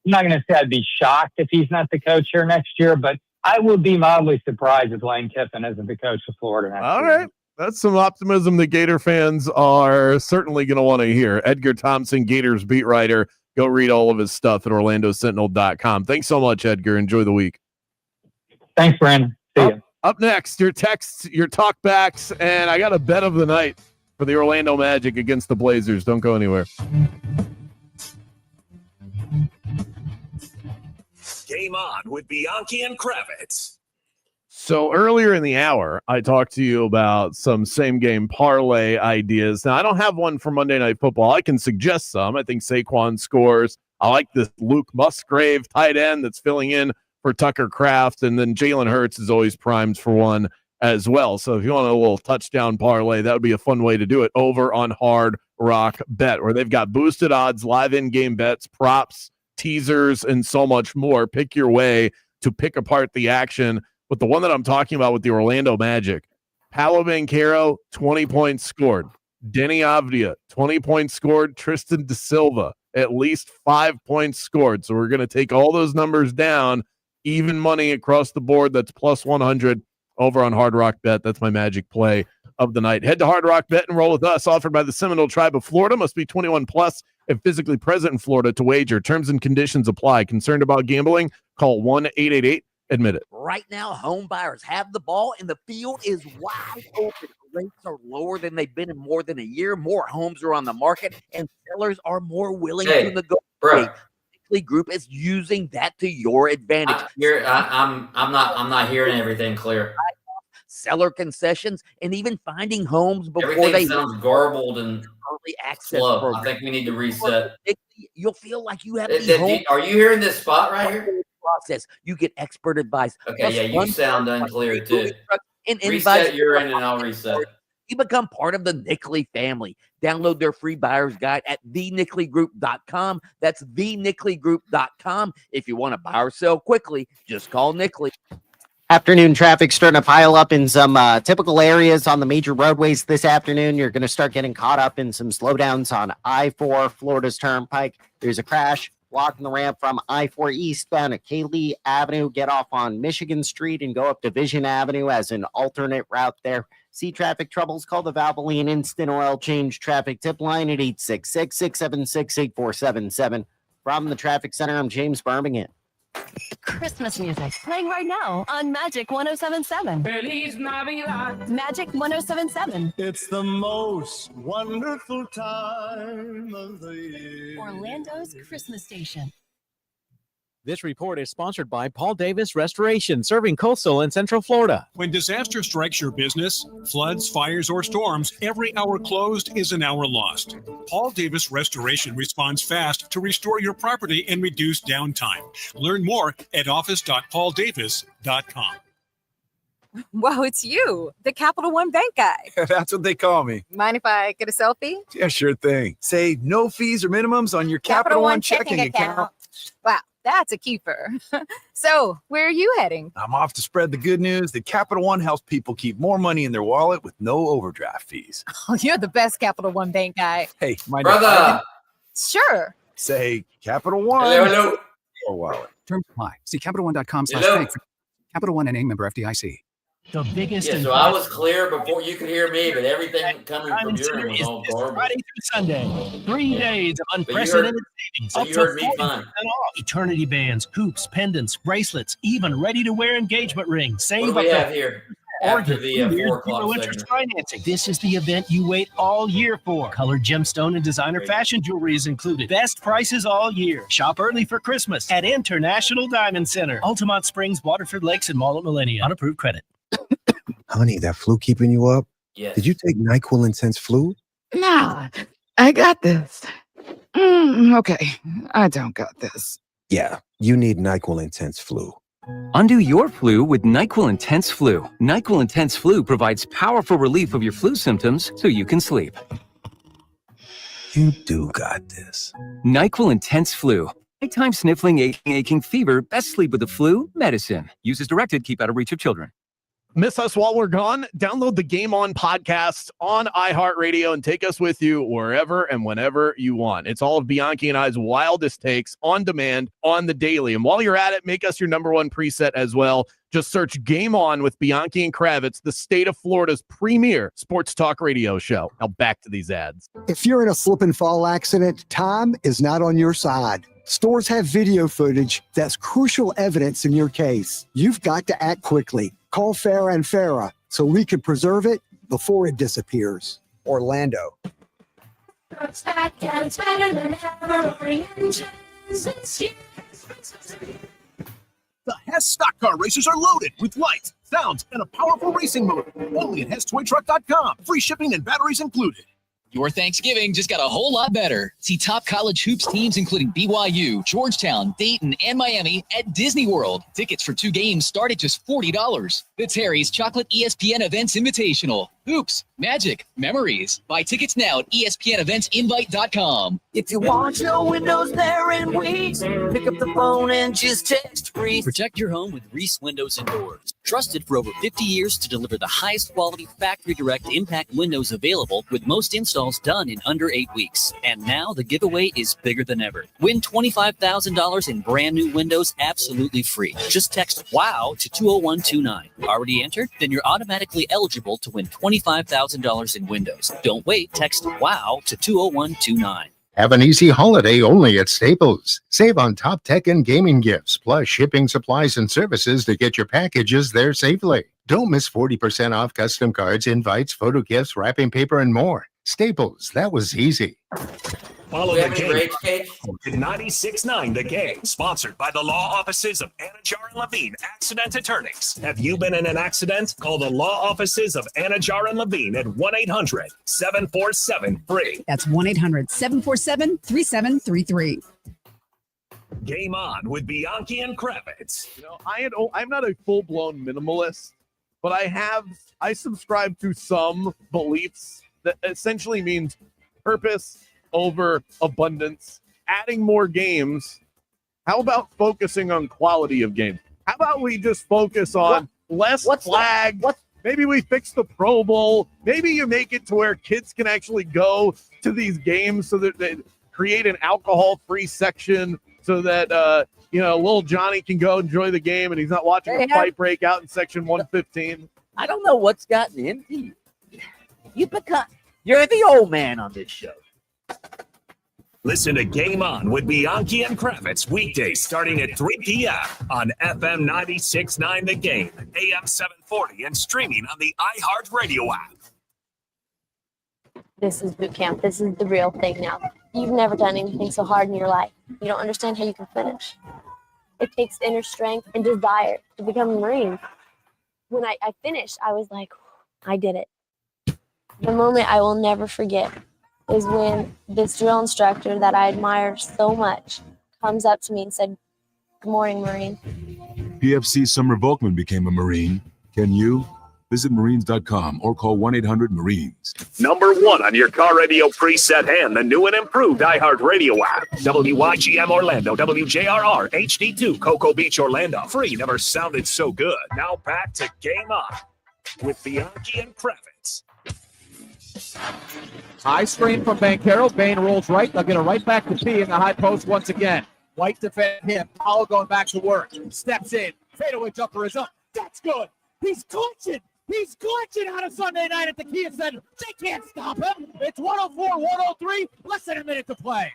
I'm not going to say I'd be shocked if he's not the coach here next year. But I would be mildly surprised if Lane Kiffin isn't the coach of Florida next year. All right. That's some optimism that Gator fans are certainly going to want to hear. Edgar Thompson, Gators beat writer. Go read all of his stuff at OrlandoSentinel.com. Thanks so much, Edgar. Enjoy the week. Thanks, Brandon. See you. Up next, your texts, your talkbacks, and I got a bet of the night for the Orlando Magic against the Blazers. Don't go anywhere. Game on with Bianchi and Kravitz. So earlier in the hour, I talked to you about some same-game parlay ideas. Now, I don't have one for Monday Night Football. I can suggest some. I think Saquon scores. I like this Luke Musgrave tight end that's filling in for Tucker Kraft, and then Jalen Hurts is always primed for one as well. So if you want a little touchdown parlay, that would be a fun way to do it over on Hard Rock Bet, where they've got boosted odds, live in-game bets, props, teasers, and so much more. Pick your way to pick apart the action. But the one that I'm talking about with the Orlando Magic, Paolo Banchero, 20 points scored. Denny Avdia, 20 points scored. Tristan Da Silva, at least 5 points scored. So we're going to take all those numbers down. Even money across the board. That's plus 100 over on Hard Rock Bet. That's my Magic play of the night. Head to Hard Rock Bet and roll with us. Offered by the Seminole Tribe of Florida. Must be 21 plus and physically present in Florida to wager. Terms and conditions apply. Concerned about gambling? Call 1-888-ADMIT IT. Right now, home buyers have the ball and the field is wide open. Rates are lower than they've been in more than a year. More homes are on the market and sellers are more willing to negotiate. Group is using that to your advantage. I'm not hearing everything clear. Seller concessions and even finding homes before everything sounds garbled and early access slow. program. I think we need to reset. You'll feel like you have these homes. Are you hearing this spot right here? process. You get expert advice. Okay, yeah, you sound unclear too. And reset your end and I'll reset. You become part of the Nickley family. Download their free buyer's guide at thenicklygroup.com. That's thenicklygroup.com. If you want to buy or sell quickly, just call Nickley. Afternoon traffic starting to pile up in some typical areas on the major roadways this afternoon. You're going to start getting caught up in some slowdowns on I-4, Florida's Turnpike. There's a crash blocking the ramp from I-4 eastbound at Kaylee Avenue. Get off on Michigan Street and go up Division Avenue as an alternate route there. See traffic troubles? Call the Valvoline Instant Oil Change Traffic Tip Line at 866-676-8477. From the Traffic Center, I'm James Birmingham. Christmas music playing right now on Magic 107.7. Feliz Navidad. Magic 107.7. It's the most wonderful time of the year. Orlando's Christmas station. This report is sponsored by Paul Davis Restoration, serving coastal and central Florida. When disaster strikes your business, floods, fires, or storms, every hour closed is an hour lost. Paul Davis Restoration responds fast to restore your property and reduce downtime. Learn more at office.pauldavis.com. Wow, it's you, the Capital One Bank guy. That's what they call me. Mind if I get a selfie? Yeah, sure thing. Say no fees or minimums on your Capital One checking account. Wow, that's a keeper. So, where are you heading? I'm off to spread the good news that Capital One helps people keep more money in their wallet with no overdraft fees. Oh, you're the best Capital One Bank guy. Hey, my brother. Sure. Capital One. Hello. Your wallet. Terms apply. See CapitalOne.com/bank. Capital One and a member FDIC. The biggest. Yeah, so I was clear before you could hear me, but everything coming from your end was all garbage. Friday through Sunday, 3 days of unprecedented savings. But you heard me fine. Eternity bands, hoops, pendants, bracelets, even ready-to-wear engagement rings. Save What do we up have to here after the 4 o'clock zero segment? interest financing. This is the event you wait all year for. Colored gemstone and designer fashion jewelry is included. Best prices all year. Shop early for Christmas at International Diamond Center, Altamont Springs, Waterford Lakes, and Mall at Millennium. On approved credit. Honey, that flu keeping you up? Yes. Did you take NyQuil Intense Flu? Nah, I got this. Okay, I don't got this. Yeah, you need NyQuil Intense Flu. Undo your flu with NyQuil Intense Flu. NyQuil Intense Flu provides powerful relief of your flu symptoms so you can sleep. You do got this. NyQuil Intense Flu. Nighttime sniffling, aching, fever. Best sleep with the flu medicine. Use as directed. Keep out of reach of children. Miss us while we're gone? Download the Game On podcast on iHeartRadio and take us with you wherever and whenever you want. It's all of Bianchi and I's wildest takes on demand on the daily. And while you're at it, make us your #1 preset as well. Just search Game On with Bianchi and Kravitz, the state of Florida's premier sports talk radio show. Now back to these ads. If you're in a slip and fall accident, time is not on your side. Stores have video footage that's crucial evidence in your case. You've got to act quickly. Call Farah and Farah so we can preserve it before it disappears. Orlando. The Hess stock car racers are loaded with lights, sounds, and a powerful racing motor. Only at HessToyTruck.com. Free shipping and batteries included. Your Thanksgiving just got a whole lot better. See top college hoops teams including BYU, Georgetown, Dayton, and Miami at Disney World. Tickets for 2 games start at just $40. The Terry's Chocolate ESPN Events Invitational. Hoops, magic, memories. Buy tickets now at ESPNEventsInvite.com. If you want your windows there in weeks, pick up the phone and just text free. Protect your home with Reese Windows and Doors. Trusted for over 50 years to deliver the highest quality factory direct impact windows available, with most installs done in under 8 weeks. And now the giveaway is bigger than ever. Win $25,000 in brand new windows absolutely free. Just text WOW to 20129. Already entered? Then you're automatically eligible to win $25,000 in windows. Don't wait. Text WOW to 20129. Have an easy holiday only at Staples. Save on top tech and gaming gifts, plus shipping supplies and services to get your packages there safely. Don't miss 40% off custom cards, invites, photo gifts, wrapping paper, and more. Staples, that was easy. Follow the game at 96.9 The Game, sponsored by the law offices of Anajar and Levine Accident Attorneys. Have you been in an accident? Call the law offices of Anajar and Levine at 1-800-747-FREE. That's 1-800-747-3733. Game On with Bianchi and Kravitz. You know, I'm not a full-blown minimalist, but I subscribe to some beliefs that essentially means purpose over abundance, adding more games. How about focusing on quality of games? How about we just focus on less flags? Maybe we fix the Pro Bowl. Maybe you make it to where kids can actually go to these games so that they create an alcohol-free section so that, little Johnny can go enjoy the game and he's not watching a fight break out in section 115. I don't know what's gotten into you. You're the old man on this show. Listen to Game On with Bianchi and Kravitz weekdays starting at 3 p.m. on FM 96.9 The Game, AM 740, and streaming on the iHeartRadio app. This is boot camp. This is the real thing now. You've never done anything so hard in your life. You don't understand how you can finish. It takes inner strength and desire to become a Marine. When I finished, I was like, I did it. The moment I will never forget is when this drill instructor that I admire so much comes up to me and said, "Good morning, Marine." PFC Summer Volkman became a Marine. Can you? Visit Marines.com or call 1-800-MARINES. Number 1 on your car radio preset and the new and improved iHeartRadio app. WYGM Orlando, WJRR, HD2, Cocoa Beach, Orlando. Free never sounded so good. Now back to Game On with Bianchi and Kravitz. High screen from Banchero. Bain rolls right. They'll get it right back to P in the high post once again. White defend him. Powell going back to work. Steps in. Fadeaway jumper is up. That's good. He's clutching. He's glitching out of Sunday night at the Kia Center. They can't stop him. It's 104-103. Less than a minute to play.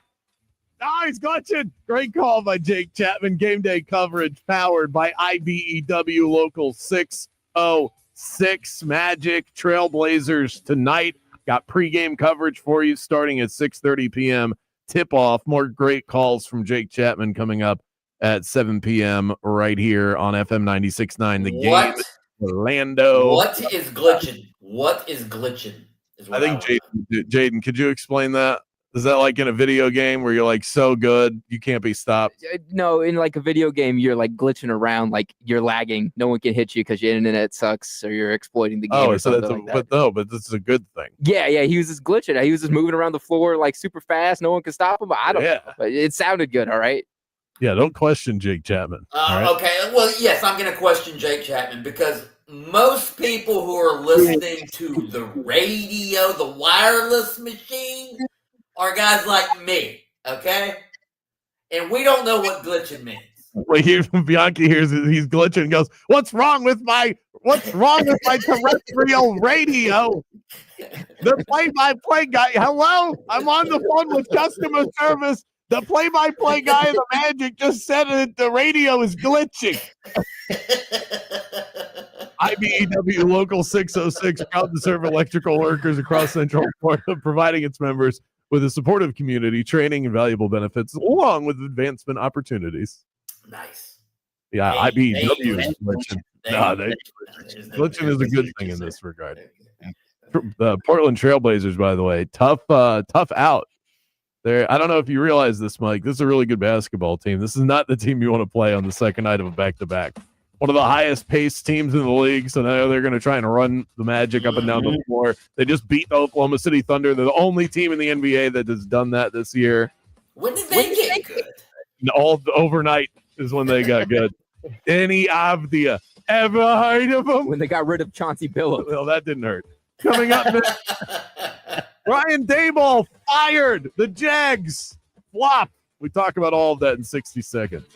Oh, he's glitching. Great call by Jake Chapman. Game day coverage powered by IBEW Local 606. Magic Trailblazers tonight. Got pregame coverage for you starting at 6:30 p.m. Tip-off. More great calls from Jake Chapman coming up at 7 p.m. right here on FM 96.9. The Game. Orlando. What is glitching? What is glitching? I think Jaden, could you explain that? Is that like in a video game where you're like so good you can't be stopped? No, in like a video game, you're like glitching around, like you're lagging. No one can hit you because your internet sucks or you're exploiting the game. Oh, so that's but this is a good thing. Yeah, he was just glitching. He was just moving around the floor like super fast. No one could stop him. I don't know. But it sounded good. All right. Yeah, don't question Jake Chapman. Right? Okay, well, yes, I'm going to question Jake Chapman because most people who are listening to the radio, the wireless machine, are guys like me, okay? And we don't know what glitching means. Well, Bianchi hears he's glitching and goes, What's wrong with my terrestrial radio? The play-by-play guy. Hello? I'm on the phone with customer service. The play-by-play guy of the Magic just said that the radio is glitching. IBEW Local 606, proud to serve electrical workers across Central Florida, providing its members with a supportive community, training, and valuable benefits, along with advancement opportunities. Nice. Yeah, IBEW is glitching. Glitching is a good thing in this regard. The Portland Trailblazers, by the way, tough out. I don't know if you realize this, Mike. This is a really good basketball team. This is not the team you want to play on the second night of a back-to-back. One of the highest paced teams in the league, so now they're going to try and run the Magic up and down the floor. They just beat the Oklahoma City Thunder. They're the only team in the NBA that has done that this year. When did they get good? All overnight is when they got good. Any idea? Ever heard of them? When they got rid of Chauncey Billups. Well, that didn't hurt. Coming up next, Ryan Daboll fired. The Jags flop. We talk about all of that in 60 seconds.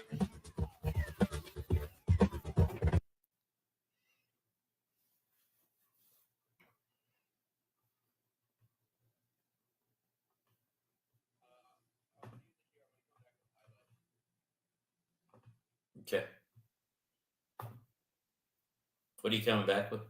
Okay. What are you coming back with?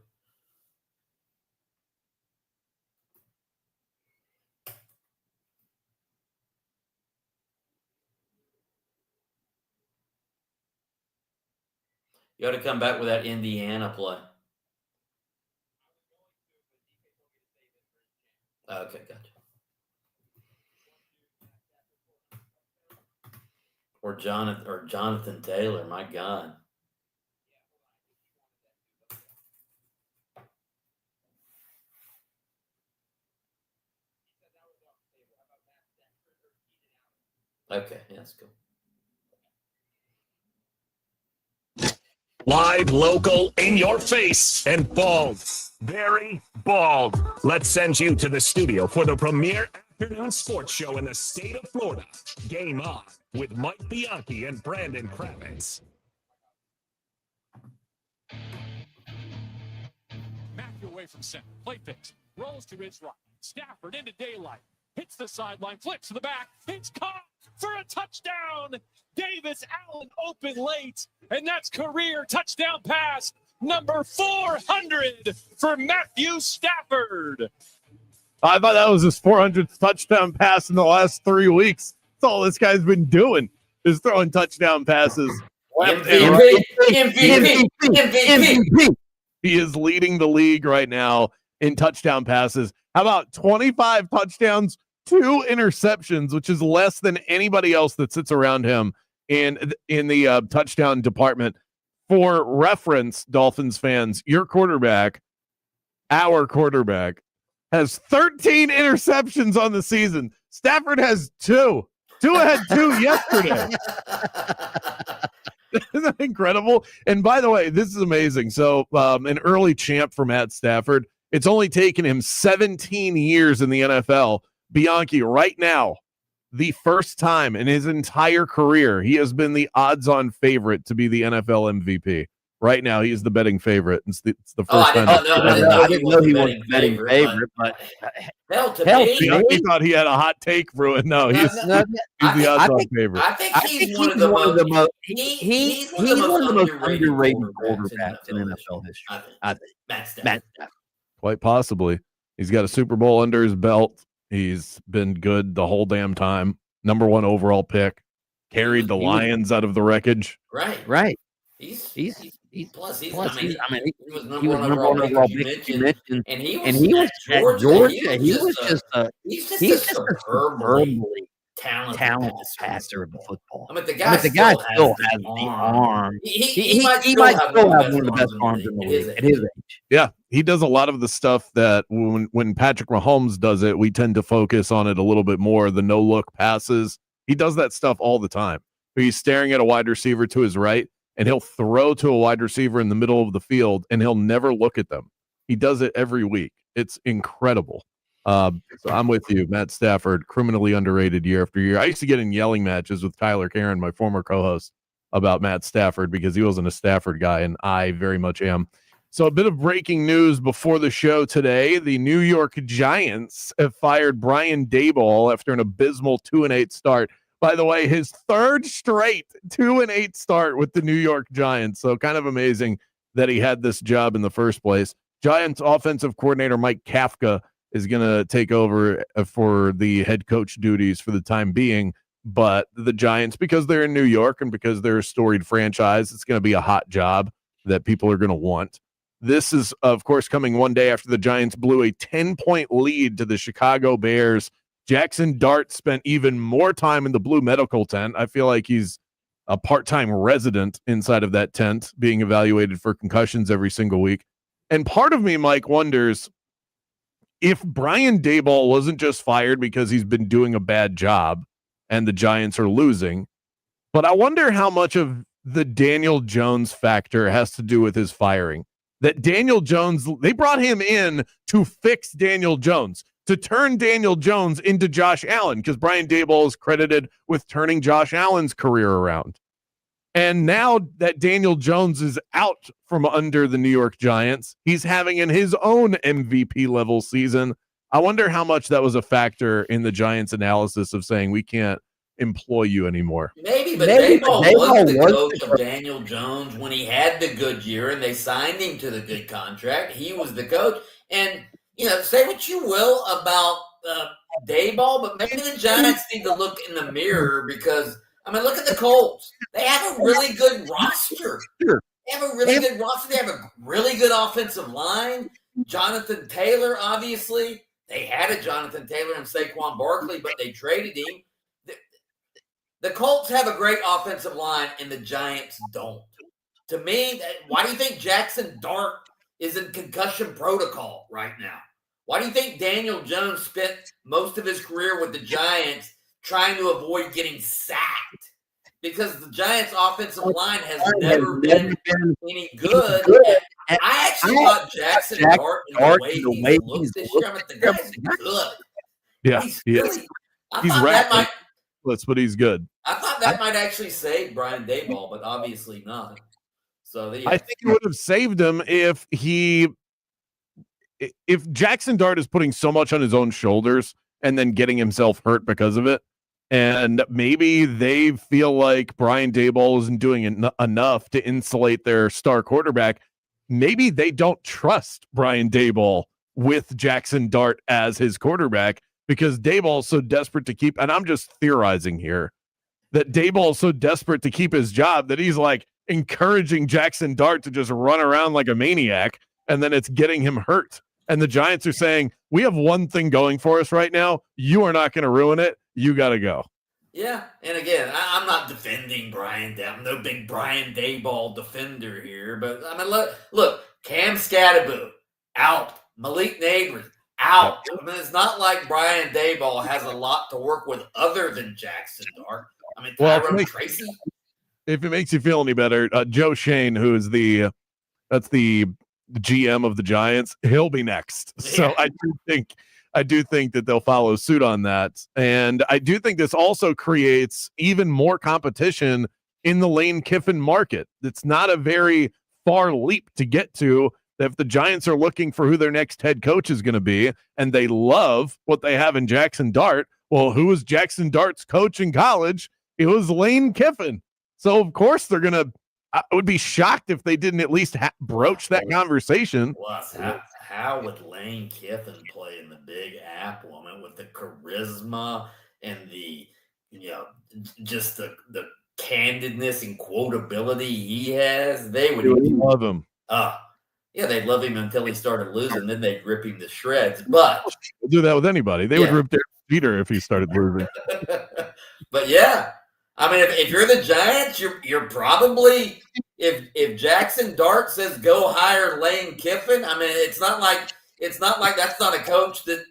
You ought to come back with that Indiana play. Okay, gotcha. Or Jonathan Taylor. My God. Okay, yeah, that's cool. Live, local, in your face, and bald. Very bald. Let's send you to the studio for the premier afternoon sports show in the state of Florida. Game On with Mike Bianchi and Brandon Kravitz. Matthew away from center. Play fix. Rolls to his right. Stafford into daylight. Hits the sideline. Flicks to the back. It's caught for a touchdown. Davis Allen open late. And that's career touchdown pass number 400 for Matthew Stafford. I thought that was his 400th touchdown pass in the last 3 weeks. That's all this guy's been doing is throwing touchdown passes. MVP. He is leading the league right now in touchdown passes. How about 25 touchdowns, 2 interceptions, which is less than anybody else that sits around him in the touchdown department. For reference, Dolphins fans, our quarterback, has 13 interceptions on the season. Stafford has 2. Tua had 2 yesterday. Isn't that incredible? And by the way, this is amazing. So an early champ for Matt Stafford. It's only taken him 17 years in the NFL. Bianchi, right now, the first time in his entire career, he has been the odds-on favorite to be the NFL MVP. Right now, he is the betting favorite. It's the first time. I didn't know he was the betting favorite, but hell, he thought he had a hot take, Bruin. No, he's the odds-on favorite. I think he's one of the most. He's one of the most underrated quarterbacks in NFL history. I think. Matt Stafford. Quite possibly. He's got a Super Bowl under his belt. He's been good the whole damn time. Number 1 overall pick. Carried the Lions out of the wreckage. Right. He's he was number one overall pick, you mentioned, and he was at Georgia. He was just a superbly talented passer of the football. I mean, the guy still has the arm. He might still have one of the best arms in the league at his age. Yeah, he does a lot of the stuff that when Patrick Mahomes does it, we tend to focus on it a little bit more. The no-look passes. He does that stuff all the time. He's staring at a wide receiver to his right, and he'll throw to a wide receiver in the middle of the field, and he'll never look at them. He does it every week. It's incredible. So I'm with you, Matt Stafford, criminally underrated year after year. I used to get in yelling matches with Tyler Karen, my former co-host, about Matt Stafford because he wasn't a Stafford guy, and I very much am. So a bit of breaking news before the show today. The New York Giants have fired Brian Daboll after an abysmal 2-8 start. By the way, his 3rd straight 2-8 start with the New York Giants. So kind of amazing that he had this job in the first place. Giants offensive coordinator Mike Kafka is going to take over for the head coach duties for the time being. But the Giants, because they're in New York and because they're a storied franchise, it's going to be a hot job that people are going to want. This is, of course, coming one day after the Giants blew a 10-point lead to the Chicago Bears. Jackson Dart spent even more time in the blue medical tent. I feel like he's a part-time resident inside of that tent being evaluated for concussions every single week. And part of me, Mike, wonders if Brian Daboll wasn't just fired because he's been doing a bad job and the Giants are losing, but I wonder how much of the Daniel Jones factor has to do with his firing. That Daniel Jones, they brought him in to fix Daniel Jones, to turn Daniel Jones into Josh Allen, because Brian Daboll is credited with turning Josh Allen's career around. And now that Daniel Jones is out from under the New York Giants, he's having in his own MVP level season. I wonder how much that was a factor in the Giants' analysis of saying we can't employ you anymore. Maybe, but Daboll was the coach of Daniel Jones when he had the good year and they signed him to the good contract. He was the coach. And, say what you will about Daboll, but maybe the Giants need to look in the mirror because, look at the Colts. They have a really good roster. They have a really good roster. They have a really good offensive line. Jonathan Taylor, obviously. They had a Jonathan Taylor and Saquon Barkley, but they traded him. The Colts have a great offensive line, and the Giants don't. To me, why do you think Jackson Dart is in concussion protocol right now? Why do you think Daniel Jones spent most of his career with the Giants trying to avoid getting sacked? Because the Giants' offensive line has never been any good. I actually thought Jackson Dart, in the way he's looked this year, I mean, the guy's good. Yeah, he's really. He's rapid, but he's good. I thought that might actually save Brian Daboll, but obviously not. So I think it would have saved him if Jackson Dart is putting so much on his own shoulders and then getting himself hurt because of it. And maybe they feel like Brian Daboll isn't doing enough to insulate their star quarterback. Maybe they don't trust Brian Daboll with Jackson Dart as his quarterback because Daboll's so desperate to keep, and I'm just theorizing here, that Daboll's so desperate to keep his job that he's like encouraging Jackson Dart to just run around like a maniac, and then it's getting him hurt. And the Giants are saying, we have one thing going for us right now. You are not going to ruin it. You got to go. Yeah, and again, I'm not defending Brian. I'm no big Brian Daboll defender here, but I mean, look, Cam Scatterbo out, Malik Neighbors out. I mean, it's not like Brian Daboll has a lot to work with other than Jackson Dart. I mean, Tyrone Tracy. If it makes you feel any better, Joe Shane, who is that's the GM of the Giants, he'll be next. Yeah. So I do think that they'll follow suit on that. And I do think this also creates even more competition in the Lane Kiffin market. It's not a very far leap to get to. If the Giants are looking for who their next head coach is going to be, and they love what they have in Jackson Dart, well, who was Jackson Dart's coach in college? It was Lane Kiffin. So, of course, they're going to – I would be shocked if they didn't at least broach that conversation. Plus, how would Lane Kiffin play in the Big Apple? I mean, with the charisma and the, just the candidness and quotability he has, they would love him. Yeah, they'd love him until he started losing. Then they'd rip him to shreds. But they'll do that with anybody. They would rip their Peter if he started losing. But yeah, I mean, if you're the Giants, you're probably if Jackson Dart says go hire Lane Kiffin. I mean, it's not like that's not a coach that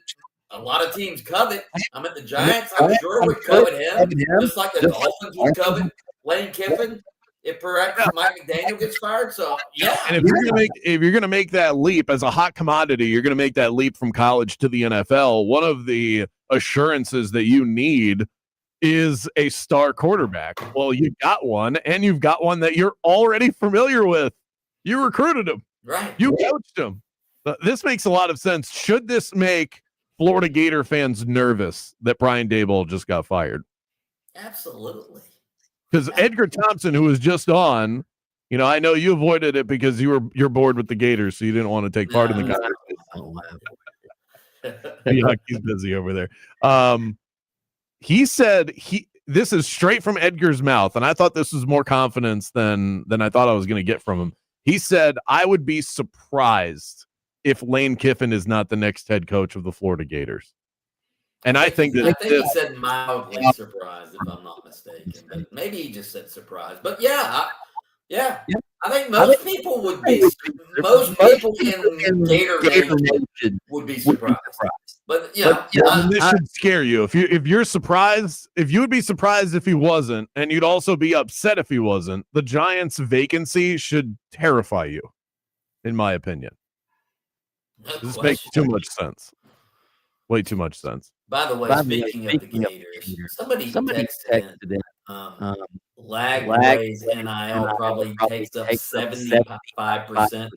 a lot of teams covet. I mean, the Giants, I'm sure would covet him, just like the Dolphins would covet Lane Kiffin. If perhaps Mike McDaniel gets fired, so yeah. And if you're gonna make that leap as a hot commodity, you're gonna make that leap from college to the NFL. One of the assurances that you need is a star quarterback. Well, you've got one, and you've got one that you're already familiar with. You recruited him, right? You coached him. This makes a lot of sense. Should this make Florida Gator fans nervous that Brian Daboll just got fired? Absolutely. Because Edgar Thompson, who was just on, I know you avoided it because you're bored with the Gators, so you didn't want to take part in the conversation. He's busy over there. He said this is straight from Edgar's mouth, and I thought this was more confidence than I thought I was going to get from him. He said, I would be surprised if Lane Kiffin is not the next head coach of the Florida Gators. And I think he said mildly surprised, if I'm not mistaken. But maybe he just said surprised. But yeah. I think most people would be. Most people in Gator Nation would be surprised. But this should scare you. If you're surprised, if you would be surprised if he wasn't, and you'd also be upset if he wasn't, the Giants' vacancy should terrify you, in my opinion. This makes too much sense. Way too much sense. By the way, speaking of the Gators, somebody texted in. Lagway's NIL probably takes up 75%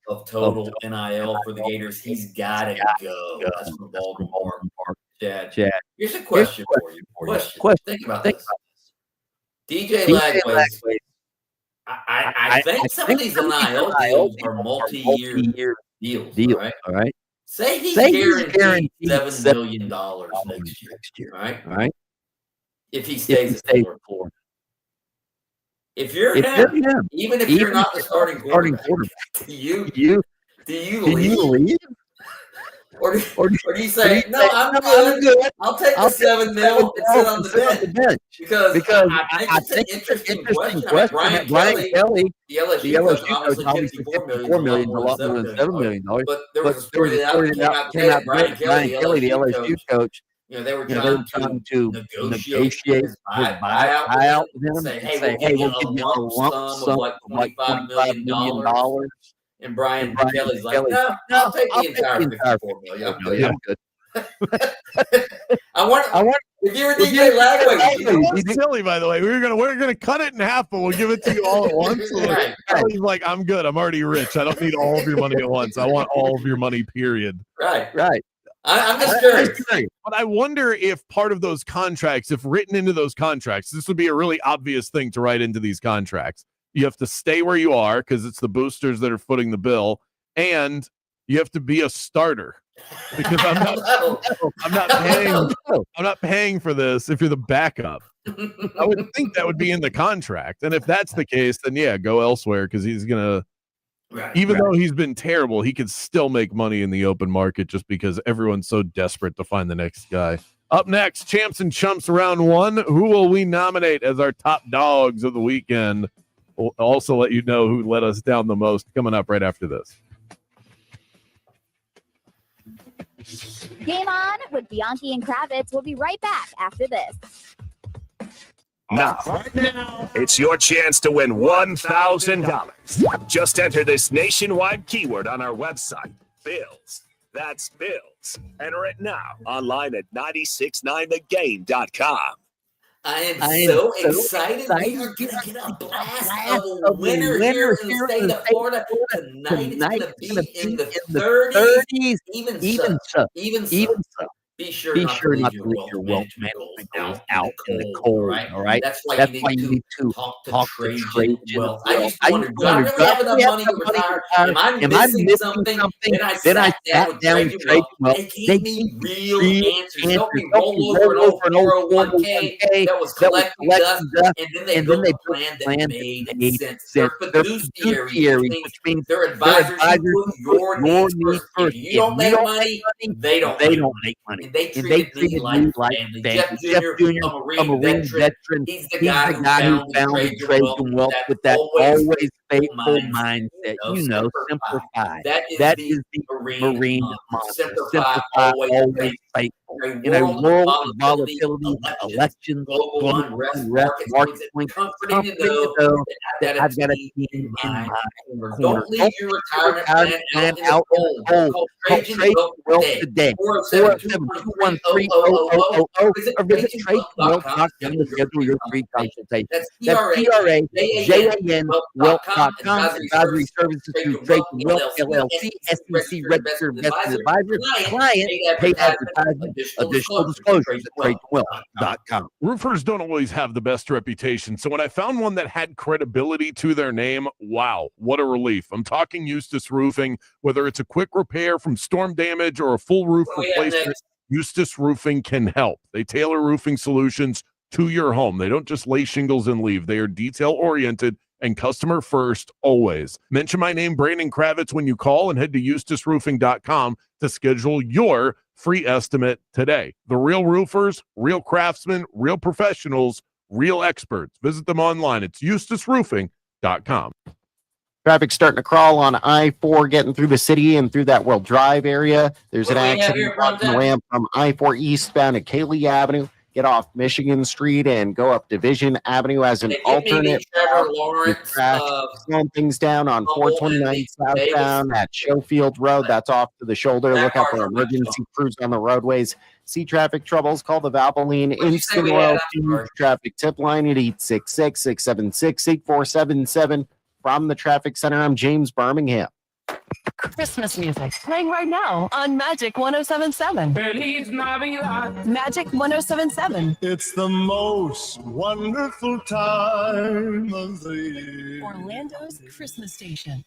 of total NIL for the Gators. He's got to go. That's from Baltimore. Chad. Here's a question for you. Question. Think about this. DJ Lagway's. I think some of these NIL deals are multi-year deals, right? All right. Say he's guaranteed $7 million next year, right? All right. If he stays at Florida. If you're him, even if you're not the starting quarterback, do you leave? Or do you say, no, I'm good. I'll take the $7 million and sit on the bench. Because I think it's an interesting question. Brian Kelly, the LSU coach, obviously $54 million is a lot more than $7 million. But there was a story that came out today. Brian Kelly, the LSU coach, they were trying to negotiate his buyout with him and say, hey, we'll give you a lump sum of like $25 million. And Brian Kelly's like, no, I'll take the entire $54 million. I'm good. I want if you were DJ Lagway, he's silly, by the way. We're gonna cut it in half, but we'll give it to you all at once. Right. He's like, I'm good. I'm already rich. I don't need all of your money at once. I want all of your money, period. Right. I'm just curious. But I wonder if part of those contracts, if written into those contracts, this would be a really obvious thing to write into these contracts. You have to stay where you are because it's the boosters that are footing the bill, and you have to be a starter because I'm not paying for this if you're the backup. I would think that would be in the contract, and if that's the case, then yeah, go elsewhere because he's gonna. Even though he's been terrible, he could still make money in the open market just because everyone's so desperate to find the next guy. Up next, Champs and Chumps round 1. Who will we nominate as our top dogs of the weekend? We'll also let you know who let us down the most coming up right after this. Game On with Bianchi and Kravitz. We'll be right back after this. Now, it's your chance to win $1,000. Just enter this nationwide keyword on our website, Bills. That's Bills. Enter it now online at 969thegame.com. I am so excited. We are going to get a blast of a winner here in the state of Florida. Tonight it's going to be in the 30s. Even so. Be sure not to leave your wealth management goals out in the cold. All right. That's why you need to talk to Trajan Wealth. I used to wonder, do I really have enough money to retire? Am I missing something? Then I sat down with Trajan Wealth. They gave me real answers. Helped me roll over an old 401k that was collecting dust, and then they built a plan that made sense. They're fiduciary, which means their advisors put your needs first. If you don't make money, they don't make money. And they treated me like family. Jeff Jr., a Marine veteran. He's the guy who found Trajan Wealth with that always faithful mindset. Simplify. That is the Marine mantra. Simplify, always faithful. In a world of volatility, elections, global unrest, market swings, comforting to know that I've got a team in my corner. Don't leave your retirement plan out in the cold. Call Trajan Wealth today. 407-213-0000 or visit TrajanWealth.com to schedule your free consultation. That's TRAJAN Wealth.com. Advisory services through Trajan Wealth LLC, SEC registered investment advisor. Client paid advertisement. Additional disclosures at TrajanWealth.com. Roofers don't always have the best reputation, so when I found one that had credibility to their name, wow, what a relief. I'm talking Eustace Roofing. Whether it's a quick repair from storm damage or a full roof replacement, Eustace Roofing can help. They tailor roofing solutions to your home. They don't just lay shingles and leave. They are detail-oriented and customer first always. Mention my name, Brandon Kravitz, when you call and head to EustaceRoofing.com to schedule your free estimate today. The real roofers, real craftsmen, real professionals, real experts. Visit them online. It's EustaceRoofing.com. Traffic starting to crawl on I-4 getting through the city and through that World Drive area. There's an accident blocking the way from I-4 eastbound at Cayley Avenue. Get off Michigan Street and go up Division Avenue as an alternate. Slowing things down on 429 southbound at Schofield Road. That's off to the shoulder. Look out for emergency crews on the roadways. See traffic troubles? Call the Valvoline Instant Oil Traffic Tip Line at 866-676-8477. From the Traffic Center, I'm James Birmingham. Christmas music playing right now on Magic 107.7. Feliz Navidad. Magic 107.7. It's the most wonderful time of the year. Orlando's Christmas station.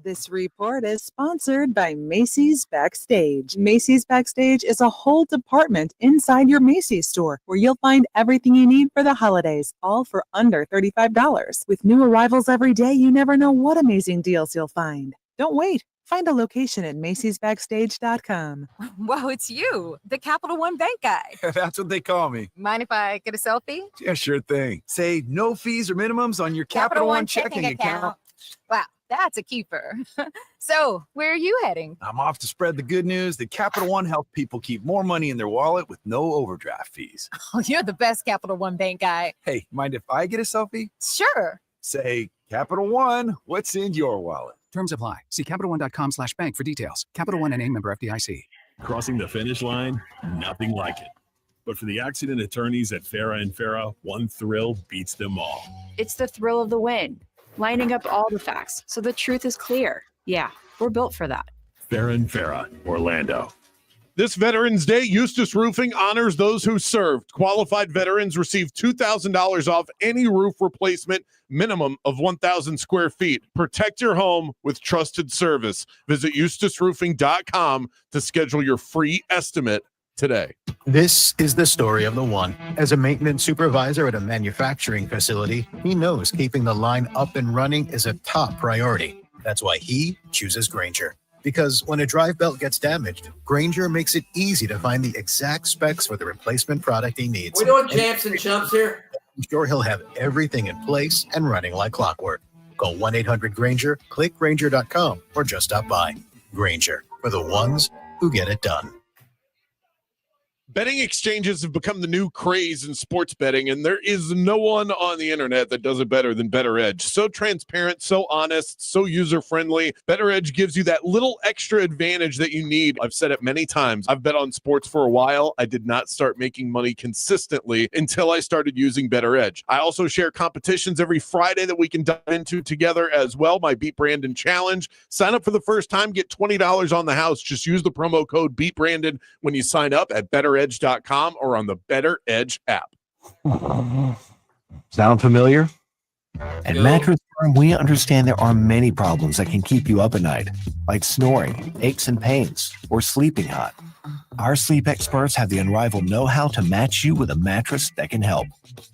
This report is sponsored by Macy's Backstage. Macy's Backstage is a whole department inside your Macy's store where you'll find everything you need for the holidays, all for under $35. With new arrivals every day, you never know what amazing deals you'll find. Don't wait. Find a location at macy'sbackstage.com. Whoa, it's you, the Capital One Bank guy. That's what they call me. Mind if I get a selfie? Yeah, sure thing. Say no fees or minimums on your Capital One checking account. Wow, that's a keeper. So, where are you heading? I'm off to spread the good news that Capital One helps people keep more money in their wallet with no overdraft fees. Oh, you're the best Capital One Bank guy. Hey, mind if I get a selfie? Sure. Say, Capital One, what's in your wallet? Terms apply. See CapitalOne.com/bank for details. Capital One NA, member FDIC. Crossing the finish line, nothing like it. But for the accident attorneys at Farah and Farah, one thrill beats them all. It's the thrill of the win, lining up all the facts so the truth is clear. Yeah, we're built for that. Farah and Farah, Orlando. This Veterans Day, Eustis Roofing honors those who served. Qualified veterans receive $2,000 off any roof replacement, minimum of 1,000 square feet. Protect your home with trusted service. Visit eustisroofing.com to schedule your free estimate today. This is the story of the one. As a maintenance supervisor at a manufacturing facility, he knows keeping the line up and running is a top priority. That's why he chooses Grainger. Because when a drive belt gets damaged, Grainger makes it easy to find the exact specs for the replacement product he needs. We doing champs and chumps here? I'm sure he'll have everything in place and running like clockwork. Call 1-800-GRAINGER, click Grainger.com, or just stop by. Grainger, for the ones who get it done. Betting exchanges have become the new craze in sports betting, and there is no one on the internet that does it better than BetterEdge. So transparent, so honest, so user-friendly. BetterEdge gives you that little extra advantage that you need. I've said it many times. I've bet on sports for a while. I did not start making money consistently until I started using BetterEdge. I also share competitions every Friday that we can dive into together as well. My Beat Brandon Challenge. Sign up for the first time, get $20 on the house. Just use the promo code BeatBrandon when you sign up at BetterEdge.com or on the Better Edge app. Sound familiar? At Mattress Firm, we understand there are many problems that can keep you up at night, like snoring, aches and pains, or sleeping hot. Our sleep experts have the unrivaled know-how to match you with a mattress that can help.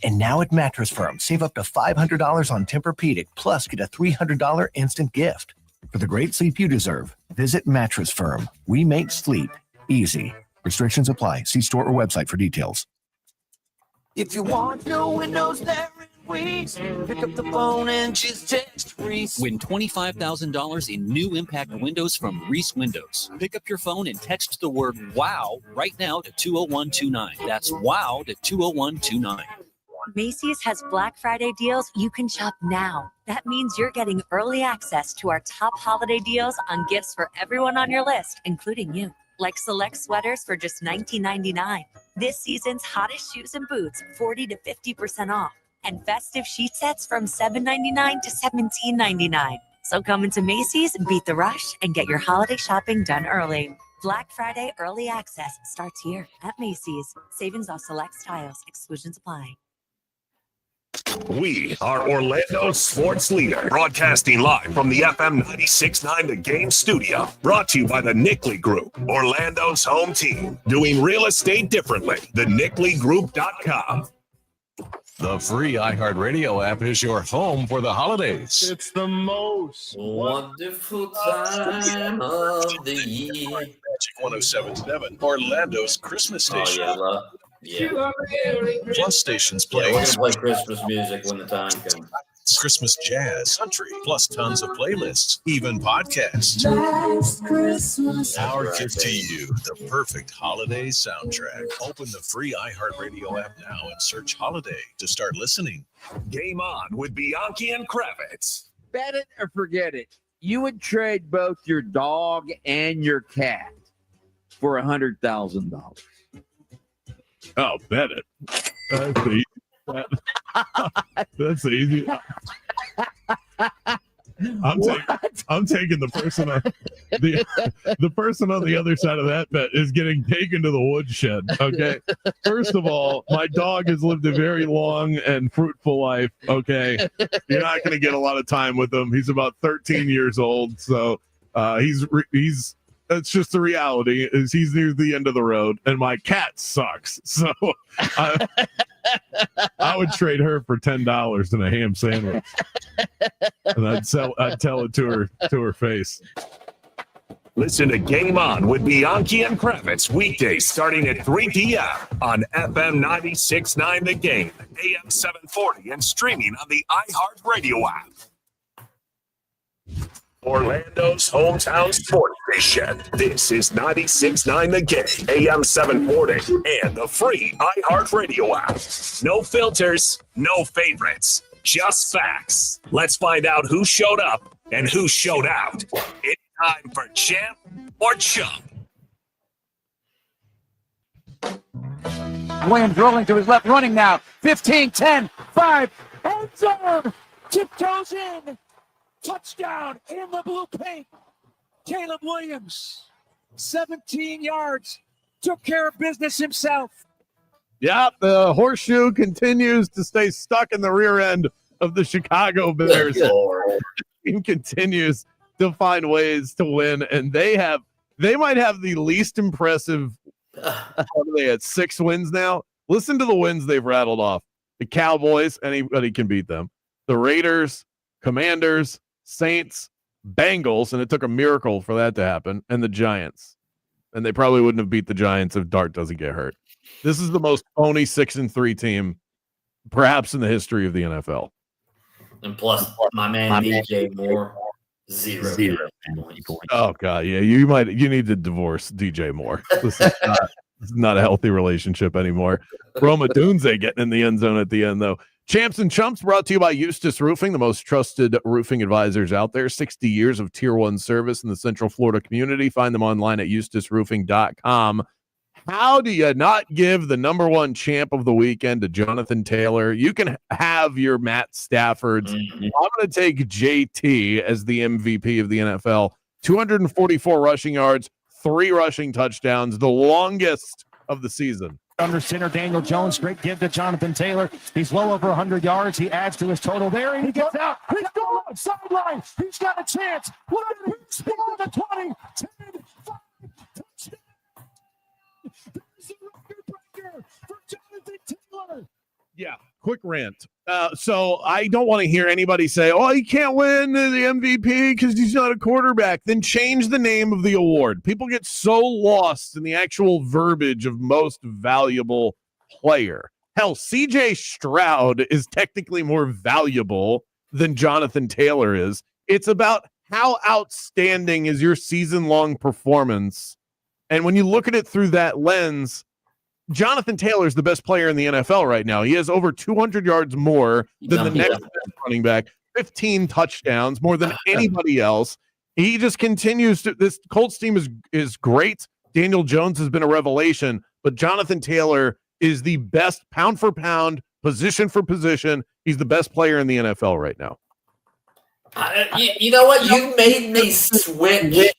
And now at Mattress Firm, save up to $500 on Tempur-Pedic, plus get a $300 instant gift. For the great sleep you deserve, visit Mattress Firm. We make sleep easy. Restrictions apply. See store or website for details. If you want your windows there in weeks, pick up the phone and just text Reese. Win $25,000 in new impact windows from Reese Windows. Pick up your phone and text the word WOW right now to 20129. That's WOW to 20129. Macy's has Black Friday deals you can shop now. That means you're getting early access to our top holiday deals on gifts for everyone on your list, including you. Like select sweaters for just $19.99. This season's hottest shoes and boots, 40 to 50% off. And festive sheet sets from $7.99 to $17.99. So come into Macy's, beat the rush, and get your holiday shopping done early. Black Friday early access starts here at Macy's. Savings off select styles. Exclusions apply. We are Orlando's sports leader, broadcasting live from the FM 96.9 The Game studio. Brought to you by the Nickley Group, Orlando's home team. Doing real estate differently. TheNickleyGroup.com. The free iHeartRadio app is your home for the holidays. It's the most wonderful time of the year. Magic 107.7, Orlando's Christmas station. Oh, yeah. Plus stations play. We're going to play Christmas music when the time comes. Christmas jazz, country, plus tons of playlists, even podcasts. Last Christmas. Our gift to you, the perfect holiday soundtrack. Open the free iHeartRadio app now and search Holiday to start listening. Game on with Bianchi and Kravitz. Bet it or forget it. You would trade both your dog and your cat for $100,000. Oh, bet it. That's easy. That's easy. I'm taking the person on the person on the other side of that bet is getting taken to the woodshed. Okay. First of all, my dog has lived a very long and fruitful life. Okay. You're not going to get a lot of time with him. He's about 13 years old. So he's that's just the reality is he's near the end of the road and my cat sucks. So I would trade her for $10 and a ham sandwich. And I'd tell it to her face. Listen to Game On with Bianchi and Kravitz weekdays starting at 3 p.m. on FM 96.9 The Game, AM 740, and streaming on the iHeartRadio app. Orlando's hometown sports station. This is 96.9 The Game, AM 740, and the free iHeartRadio app. No filters, no favorites, just facts. Let's find out who showed up and who showed out. It's time for Champ or Chump. Williams rolling to his left, running now. 15, 10, 5, end zone. Tiptoes in. Touchdown in the blue paint. Caleb Williams, 17 yards. Took care of business himself. Yeah, the horseshoe continues to stay stuck in the rear end of the Chicago Bears. The team continues to find ways to win, and they might have the least impressive. What are they at 6 wins now? Listen to the wins they've rattled off. The Cowboys, anybody can beat them. The Raiders, Commanders, Saints, Bengals, and it took a miracle for that to happen, and the Giants. And they probably wouldn't have beat the Giants if Dart doesn't get hurt. This is the most phony 6-3 team, perhaps in the history of the NFL. And plus, my man DJ Moore, zero. Oh God, yeah, you need to divorce DJ Moore. This is not a healthy relationship anymore. Roma Dunze getting in the end zone at the end, though. Champs and Chumps brought to you by Eustace Roofing, the most trusted roofing advisors out there. 60 years of Tier 1 service in the Central Florida community. Find them online at eustaceroofing.com. How do you not give the number one champ of the weekend to Jonathan Taylor? You can have your Matt Staffords. I'm going to take JT as the MVP of the NFL. 244 rushing yards, 3 rushing touchdowns, the longest of the season. Under center, Daniel Jones, straight give to Jonathan Taylor. He's well over 100 yards. He adds to his total there, and he gets out. He's going sideline. He's got a chance. What a he's on the 20, 10, 5, touchdown. There's a record breaker for Jonathan Taylor. Yeah, quick rant. So I don't want to hear anybody say, oh, he can't win the MVP because he's not a quarterback. Then change the name of the award. People get so lost in the actual verbiage of most valuable player. Hell, CJ Stroud is technically more valuable than Jonathan Taylor is. It's about how outstanding is your season-long performance. And when you look at it through that lens, Jonathan Taylor is the best player in the NFL right now. He has over 200 yards more than the next running back, 15 touchdowns, more than anybody else. He just continues to – this Colts team is great. Daniel Jones has been a revelation, but Jonathan Taylor is the best pound for pound, position for position. He's the best player in the NFL right now. You know what? You made me switch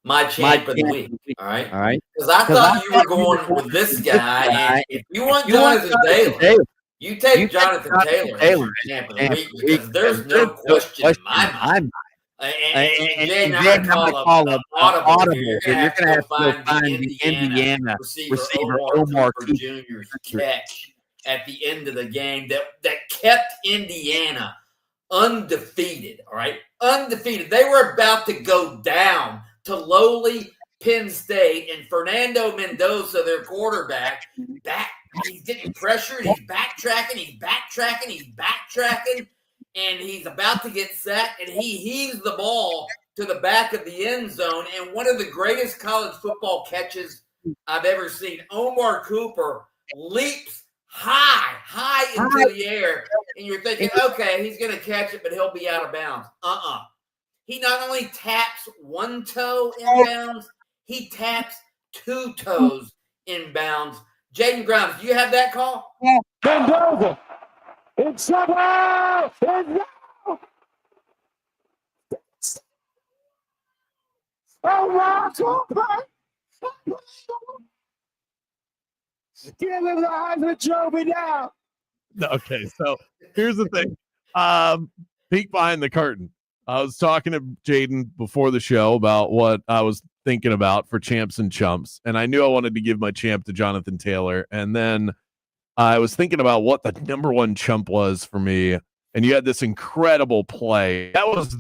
my champ of the week. All right. Because I thought you were going with this guy. And if you want Jonathan Taylor, you take Jonathan Taylor as your champ of the week because there's no question in my mind. And then I'm going to call an audible. You're going to have to go find the Indiana receiver Omar Cooper Jr.'s catch at the end of the game that kept Indiana undefeated. All right, undefeated. They were about to go down to lowly Penn State, and Fernando Mendoza, their quarterback, he's getting pressured. He's backtracking, and he's about to get sacked, and he heaves the ball to the back of the end zone. And one of the greatest college football catches I've ever seen. Omar Cooper leaps high into the air, and you're thinking, okay, he's going to catch it, but he'll be out of bounds. He not only taps one toe in bounds, he taps 2 toes in bounds. Jaden Grimes, do you have that call? Yeah. Mendoza. It's somehow. Give him the Heisman Trophy now. Okay, so here's the thing. Peek behind the curtain. I was talking to Jaden before the show about what I was thinking about for champs and chumps, and I knew I wanted to give my champ to Jonathan Taylor, and then I was thinking about what the number one chump was for me, and you had this incredible play. That was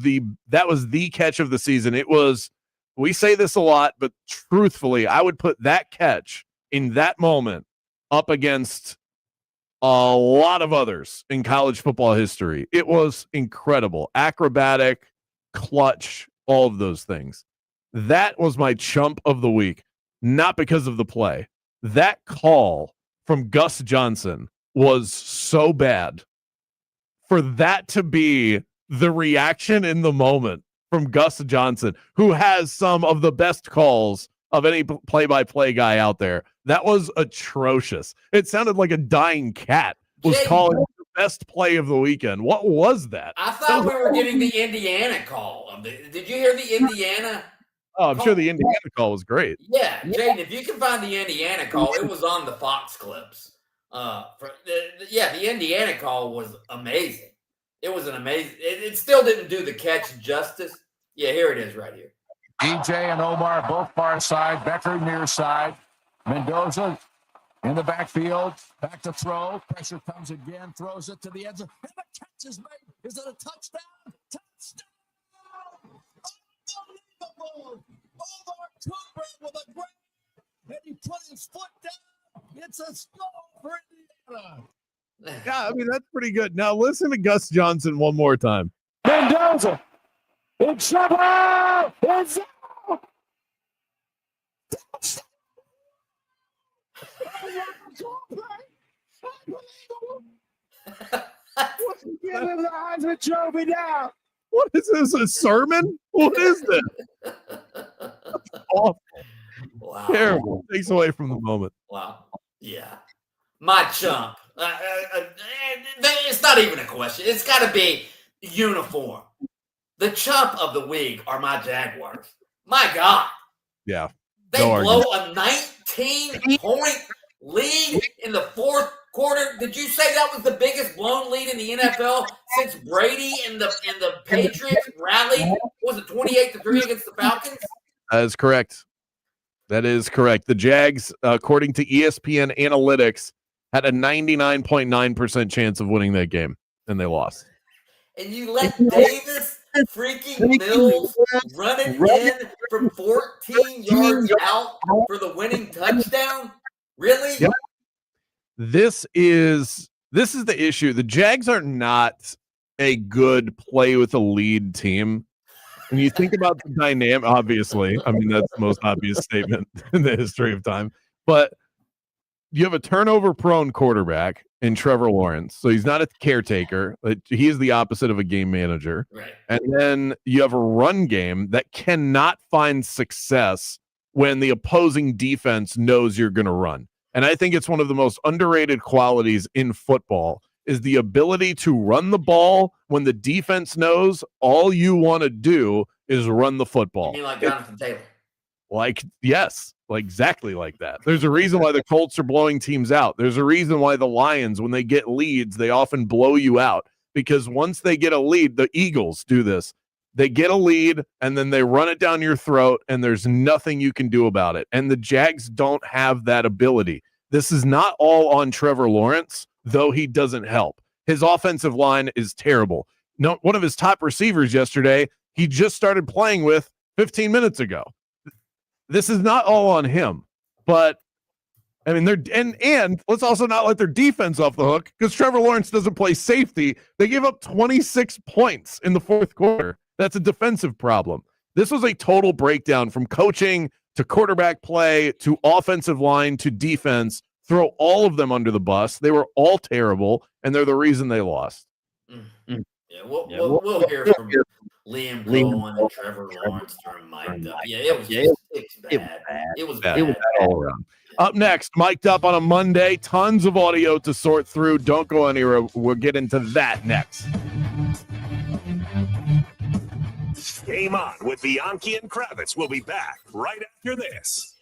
the catch of the season. It was We say this a lot, but truthfully, I would put that catch in that moment up against a lot of others in college football history. It was incredible, acrobatic, clutch, all of those things. That was my chump of the week, not because of the play. That call from Gus Johnson was so bad. For that to be the reaction in the moment from Gus Johnson, who has some of the best calls of any play-by-play guy out there, that was atrocious. It sounded like a dying cat was calling the best play of the weekend. What was that? I thought we were getting the Indiana call. Did you hear the Indiana? Oh, I'm sure the Indiana call was great. Yeah, Jaden, if you can find the Indiana call, it was on the Fox clips. The Indiana call was amazing. It was an amazing. It still didn't do the catch justice. Yeah, here it is right here. DJ and Omar both far side. Becker near side. Mendoza in the backfield. Back to throw. Pressure comes again. Throws it to the edge. And the catch is made. Is it a touchdown? Touchdown! Unbelievable! Omar Cooper with a great. And he put his foot down. It's a score for Indiana. Yeah, I mean, that's pretty good. Now listen to Gus Johnson one more time. Mendoza. It's trouble. It's out. Give him the Heisman Trophy now. What is this? A sermon? What is this? Awful. Wow. Terrible. Takes away from the moment. Wow. Yeah. My chump. It's not even a question. It's got to be uniform. The chump of the week are my Jaguars. My God. Yeah. They blow a 19-point lead in the fourth quarter. Did you say that was the biggest blown lead in the NFL since Brady and the Patriots rallied? Was it 28-3 against the Falcons? That is correct. That is correct. The Jags, according to ESPN Analytics, had a 99.9% chance of winning that game, and they lost. And you let Davis freaking Mills run it in from 14 yards out for the winning touchdown? Really? Yep. This is the issue. The Jags are not a good play with a lead team. When you think about the dynamic, obviously, I mean, that's the most obvious statement in the history of time. But you have a turnover-prone quarterback in Trevor Lawrence. So he's not a caretaker. He is the opposite of a game manager. Right. And then you have a run game that cannot find success when the opposing defense knows you're going to run. And I think it's one of the most underrated qualities in football is the ability to run the ball when the defense knows all you want to do is run the football. You mean like Jonathan Taylor? Yes, exactly like that. There's a reason why the Colts are blowing teams out. There's a reason why the Lions, when they get leads, they often blow you out. Because once they get a lead, the Eagles do this. They get a lead, and then they run it down your throat, and there's nothing you can do about it. And the Jags don't have that ability. This is not all on Trevor Lawrence, though he doesn't help. His offensive line is terrible. No, one of his top receivers yesterday, he just started playing with 15 minutes ago. This is not all on him, but I mean, and let's also not let their defense off the hook because Trevor Lawrence doesn't play safety. They gave up 26 points in the fourth quarter. That's a defensive problem. This was a total breakdown from coaching to quarterback play to offensive line to defense. Throw all of them under the bus. They were all terrible, and they're the reason they lost. Yeah, we'll hear from Liam Cohen and Trevor Lawrence during Mike Up. Yeah, it was bad. It was bad all around. Up next, Mic'd Up on a Monday. Tons of audio to sort through. Don't go anywhere. We'll get into that next. Game On with Bianchi and Kravitz. We'll be back right after this.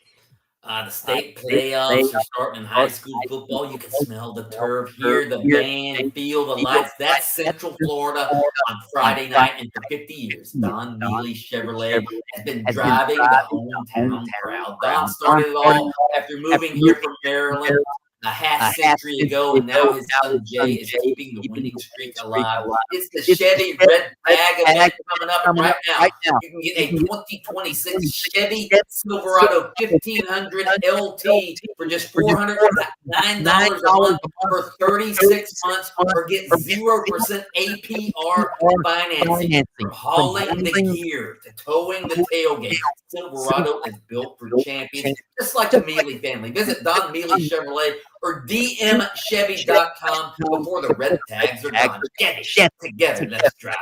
The state playoffs are starting in high school football. You can smell the turf, hear the band, feel the lights. That's Central Florida on Friday night. And for 50 years, Don Neely Chevrolet has been driving the hometown crowd. Don started it all after moving here from Maryland. a half century ago, and now his son Jay is keeping the winning streak alive. It's the Chevy Red Tag event coming up right now. You can get a 2026 Chevy Silverado 1500 LT for just $409 a month for 36 months, or get 0% APR financing. From hauling the gear to towing the tailgate, Silverado is built for champions, just like the Mealy family. Visit Don Mealy Chevrolet or dmchevy.com before the red tags are done. Get it together. Let's drive.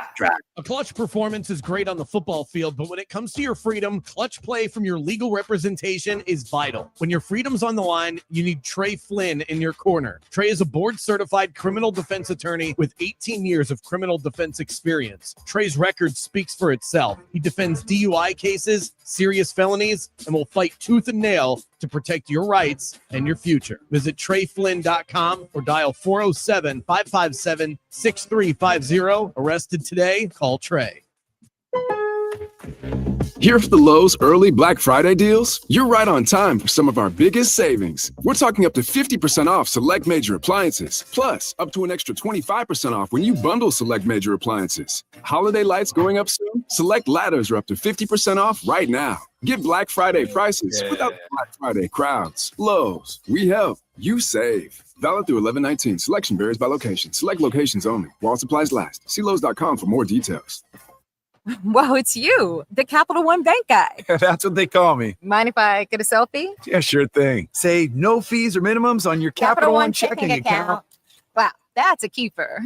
A clutch performance is great on the football field, but when it comes to your freedom, clutch play from your legal representation is vital. When your freedom's on the line, you need Trey Flynn in your corner. Trey is a board-certified criminal defense attorney with 18 years of criminal defense experience. Trey's record speaks for itself. He defends DUI cases, serious felonies, and will fight tooth and nail to protect your rights and your future. Visit TreyFlynn.com or dial 407-557-6350. Arrested today? Call Trey. Here for the Lowe's early Black Friday deals? You're right on time for some of our biggest savings. We're talking up to 50% off select major appliances, plus up to an extra 25% off when you bundle select major appliances. Holiday lights going up soon? Select ladders are up to 50% off right now. Get Black Friday prices without the Black Friday crowds. Lowe's, we help, you save. Valid through 11/19. Selection varies by location. Select locations only. While supplies last. See Lowe's.com for more details. Whoa, it's you, the Capital One Bank guy. That's what they call me. Mind if I get a selfie? Yeah, sure thing. Say no fees or minimums on your Capital One checking account. Wow, that's a keeper.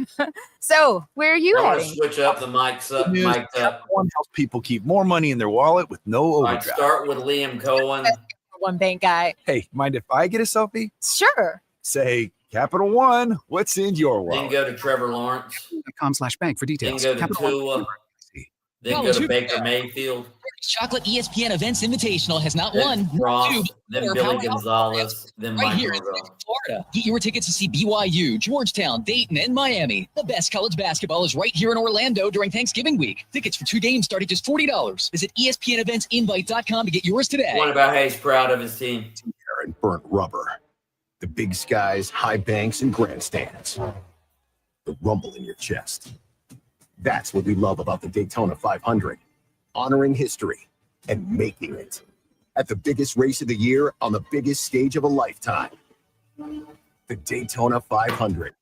So, where are you I want to heading? switch up the mics up. Mic'd up. Capital One helps people keep more money in their wallet with no All right, overdraft. start with Liam Cohen. One bank guy. Hey, mind if I get a selfie? Sure. Say, Capital One, what's in your Then wallet? go to Trevor Lawrence. .com/bank for Then details. go to Capital One. Tua. Then go to Baker Mayfield. Chocolate ESPN Events Invitational has not Then won, Ross. two, Then or Billy powerhouse Gonzalez. Then right Mike here in Norvell. Florida. Get your tickets to see BYU, Georgetown, Dayton, and Miami. The best college basketball is right here in Orlando during Thanksgiving week. Tickets for 2 games start at just $40. Visit ESPNEventsInvite.com to get yours today. What about Hayes proud of his team? And burnt rubber. The big skies, high banks, and grandstands. The rumble in your chest. That's what we love about the Daytona 500. Honoring history and making it. At the biggest race of the year on the biggest stage of a lifetime. The Daytona 500.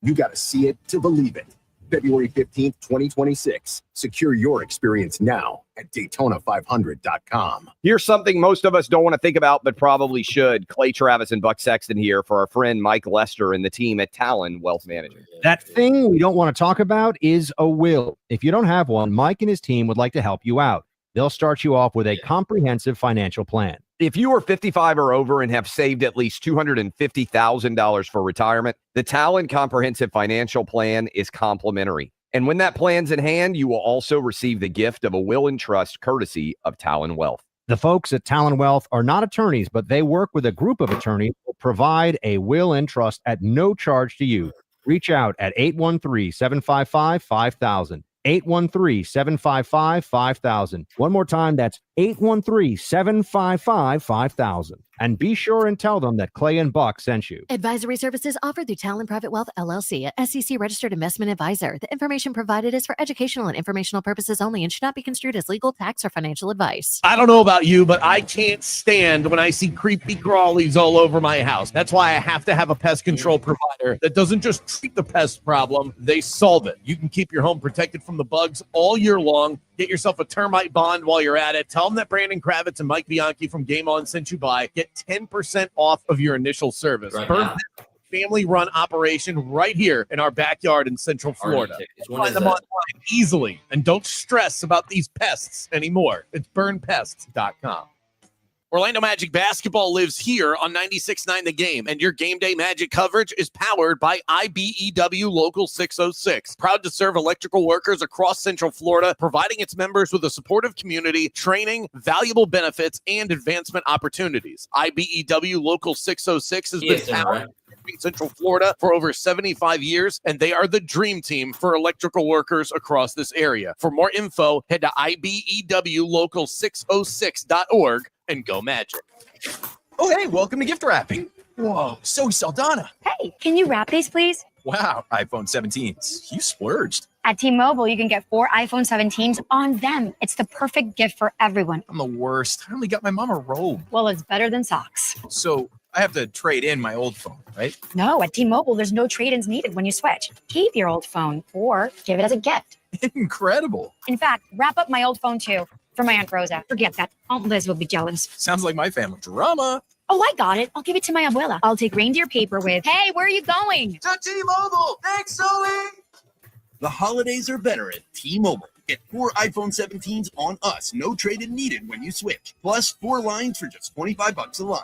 You got to see it to believe it. February 15th, 2026. Secure your experience now at Daytona500.com. Here's something most of us don't want to think about, but probably should. Clay Travis and Buck Sexton here for our friend Mike Lester and the team at Talon Wealth Management. That thing we don't want to talk about is a will. If you don't have one, Mike and his team would like to help you out. They'll start you off with a comprehensive financial plan. If you are 55 or over and have saved at least $250,000 for retirement, the Talon Comprehensive Financial Plan is complimentary. And when that plan's in hand, you will also receive the gift of a will and trust courtesy of Talon Wealth. The folks at Talon Wealth are not attorneys, but they work with a group of attorneys who will provide a will and trust at no charge to you. Reach out at 813-755-5000. 813-755-5000. One more time, that's 813-755-5000. And be sure and tell them that Clay and Buck sent you. Advisory services offered through Talon Private Wealth, LLC, a SEC-registered investment advisor. The information provided is for educational and informational purposes only and should not be construed as legal, tax, or financial advice. I don't know about you, but I can't stand when I see creepy crawlies all over my house. That's why I have to have a pest control provider that doesn't just treat the pest problem, they solve it. You can keep your home protected from the bugs all year long. Get yourself a termite bond while you're at it. Tell them that Brandon Kravitz and Mike Bianchi from Game On sent you by. Get 10% off of your initial service. Family-run operation right here in our backyard in Central Florida. Find them online easily, and don't stress about these pests anymore. It's burnpests.com. Orlando Magic basketball lives here on 96.9 The Game, and your game day Magic coverage is powered by IBEW Local 606. Proud to serve electrical workers across Central Florida, providing its members with a supportive community, training, valuable benefits, and advancement opportunities. IBEW Local 606 has been powered in Central Florida for over 75 years, and they are the dream team for electrical workers across this area. For more info, head to IBEWLocal606.org and go Magic. Oh, hey, welcome to gift wrapping. Whoa, Zoe Saldana. Hey, can you wrap these, please? Wow, iPhone 17s. You splurged. At T-Mobile, you can get 4 iPhone 17s on them. It's the perfect gift for everyone. I'm the worst. I only got my mom a robe. Well, it's better than socks. So I have to trade in my old phone, right? No, at T-Mobile, there's no trade-ins needed when you switch. Keep your old phone or give it as a gift. Incredible. In fact, wrap up my old phone too for my Aunt Rosa. Forget that. Aunt Liz will be jealous. Sounds like my family drama. Oh, I got it. I'll give it to my abuela. I'll take reindeer paper with, hey, where are you going? To T-Mobile. Thanks, Zoe. The holidays are better at T-Mobile. Get 4 iPhone 17s on us. No trade-in needed when you switch. Plus 4 lines for just $25 a line.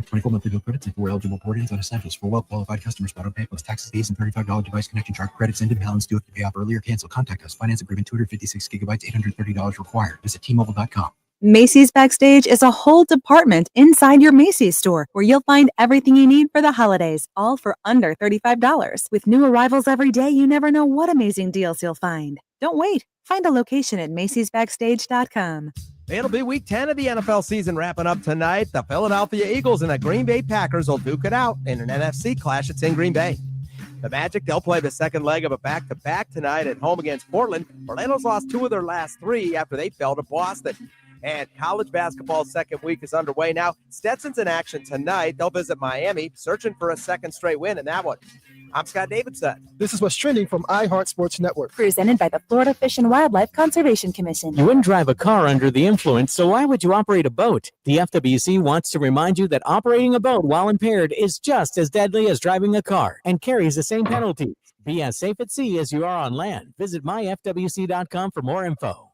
24 monthly bill credits and 4 eligible port-ins on essentials for well-qualified customers. Auto-pay plus taxes, fees, and $35 device connection charge. Credits ended. Balance due if you pay off early or cancel. Contact us. Finance agreement 256 gigabytes, $830 required. Visit T-Mobile.com. Macy's Backstage is a whole department inside your Macy's store where you'll find everything you need for the holidays, all for under $35. With new arrivals every day, you never know what amazing deals you'll find. Don't wait. Find a location at Macy'sBackstage.com. It'll be week 10 of the NFL season wrapping up tonight. The Philadelphia Eagles and the Green Bay Packers will duke it out in an NFC clash. It's in Green Bay. The Magic, they'll play the second leg of a back-to-back tonight at home against Portland. Orlando's lost 2 of their last 3 after they fell to Boston. And college basketball's second week is underway now. Stetson's in action tonight. They'll visit Miami, searching for a second straight win in that one. I'm Scott Davidson. This is what's trending from iHeart Sports Network. Presented by the Florida Fish and Wildlife Conservation Commission. You wouldn't drive a car under the influence, so why would you operate a boat? The FWC wants to remind you that operating a boat while impaired is just as deadly as driving a car and carries the same penalties. Be as safe at sea as you are on land. Visit myfwc.com for more info.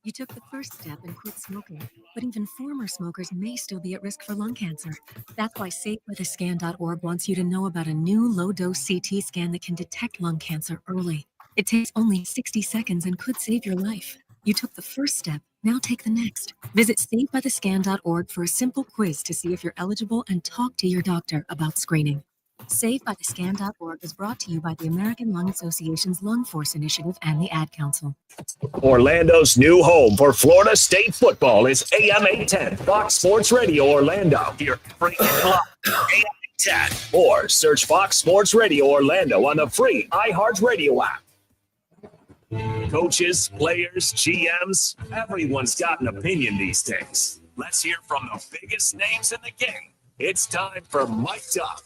You took the first step and quit smoking, but even former smokers may still be at risk for lung cancer. That's why SafeByTheScan.org wants you to know about a new low-dose CT scan that can detect lung cancer early. It takes only 60 seconds and could save your life. You took the first step, now take the next. Visit SafeByTheScan.org for a simple quiz to see if you're eligible and talk to your doctor about screening. SaveByTheScan.org is brought to you by the American Lung Association's Lung Force Initiative and the Ad Council. Orlando's new home for Florida State football is AM 810 Fox Sports Radio Orlando. Hear free AM 810 or search Fox Sports Radio Orlando on the free iHeartRadio app. Coaches, players, GMs, everyone's got an opinion these days. Let's hear from the biggest names in the game. It's time for Mic'd Up.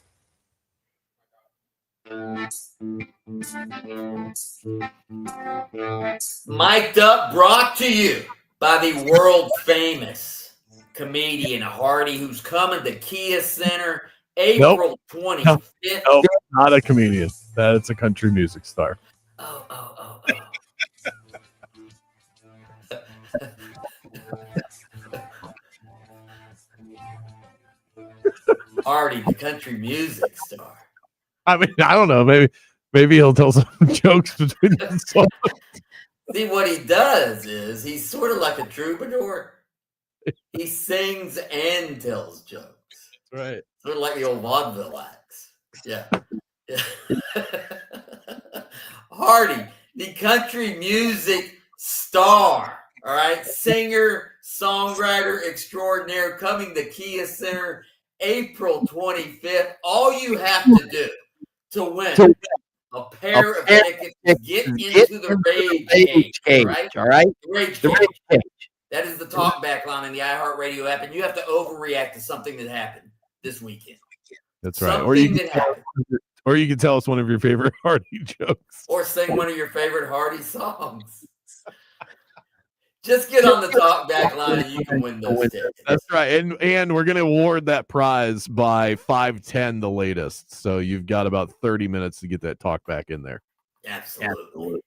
Mic'd Up brought to you by the world famous comedian Hardy, who's coming to Kia Center April 25th. Nope, not a comedian. That's a country music star. Hardy, the country music star. I mean, I don't know. Maybe he'll tell some jokes between the songs. See, what he does is he's sort of like a troubadour. He sings and tells jokes. Right. Sort of like the old vaudeville acts. Yeah. Hardy, the country music star. All right. Singer, songwriter extraordinaire, coming to Kia Center April 25th. All you have to do to win a pair of tickets to get into the Rage Cage, all right? The Rage Cage. That is the talkback line in the iHeartRadio app, and you have to overreact to something that happened this weekend. That's right. Something Or you can tell us one of your favorite Hardy jokes. Or sing one of your favorite Hardy songs. Just get on the talkback line and you can win those tickets. That's right. And we're going to award that prize by 5:10 the latest. So you've got about 30 minutes to get that talk back in there. Absolutely.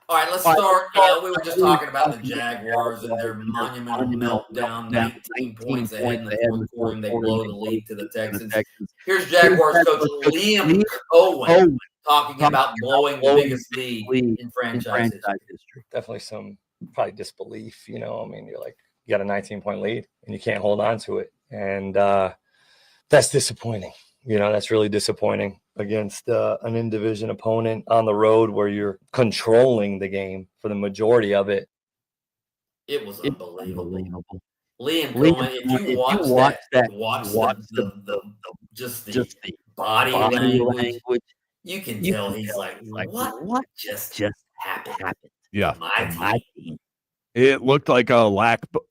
All right, let's start. We were just talking about the Jaguars and their monumental meltdown, 19 points ahead in the fourth quarter, and they blow the lead to the Texans. Here's Jaguars coach Liam Cohen talking about blowing the biggest lead in franchise history. Definitely some probably disbelief, I mean, you're like, you got a 19-point lead and you can't hold on to it. And that's disappointing. That's really disappointing against an in-division opponent on the road where you're controlling the game for the majority of it. It was unbelievable. Liam Cohen, if you watch the body language, you can tell he's like, what just happened? Yeah. To my team? It looked like a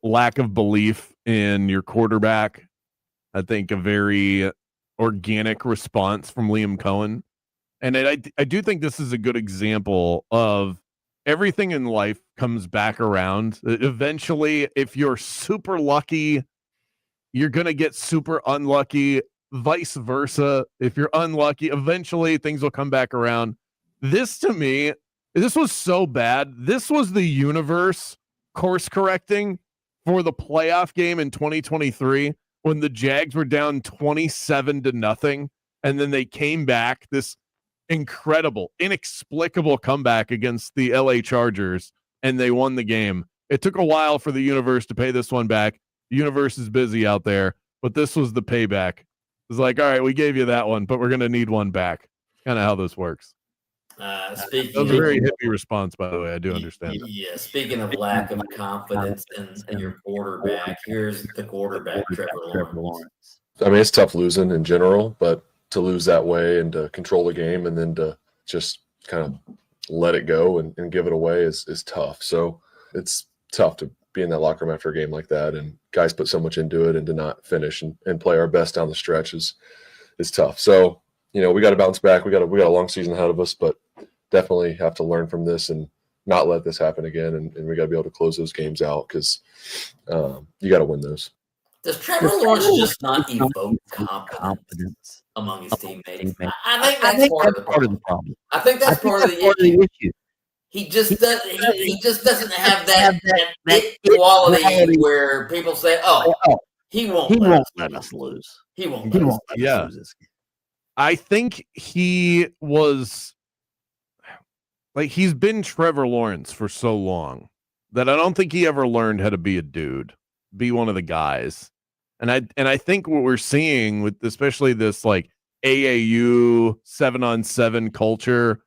lack of belief in your quarterback. I think a very organic response from Liam Cohen. And I do think this is a good example of everything in life comes back around. Eventually, if you're super lucky, you're going to get super unlucky. Vice versa. If you're unlucky, eventually things will come back around. This, to me, this was so bad. This was the universe course correcting for the playoff game in 2023 when the Jags were down 27-0, and then they came back. This incredible, inexplicable comeback against the LA Chargers, and they won the game. It took a while for the universe to pay this one back. The universe is busy out there, but this was the payback. It's like, all right, we gave you that one, but we're going to need one back. Kind of how this works. That was a very hippie response, by the way. I do understand. Yeah, speaking of lack of confidence in your quarterback, here's the quarterback, Trevor Lawrence. I mean, it's tough losing in general, but to lose that way and to control the game and then to just kind of let it go and give it away is tough. So it's tough to be in that locker room after a game like that, and guys put so much into it, and to not finish and play our best down the stretch is tough. So, we got to bounce back. We got a long season ahead of us, but definitely have to learn from this and not let this happen again. And we got to be able to close those games out because you got to win those. Does Trevor Lawrence just not evoke confidence among his teammates? I think that's part of the problem. I think that's part of the issue. He just doesn't have that quality where people say, "Oh, he won't let us lose. He won't let us lose this game." I think he was like, he's been Trevor Lawrence for so long that I don't think he ever learned how to be a dude, be one of the guys. And I think what we're seeing with especially this like AAU 7-on-7 culture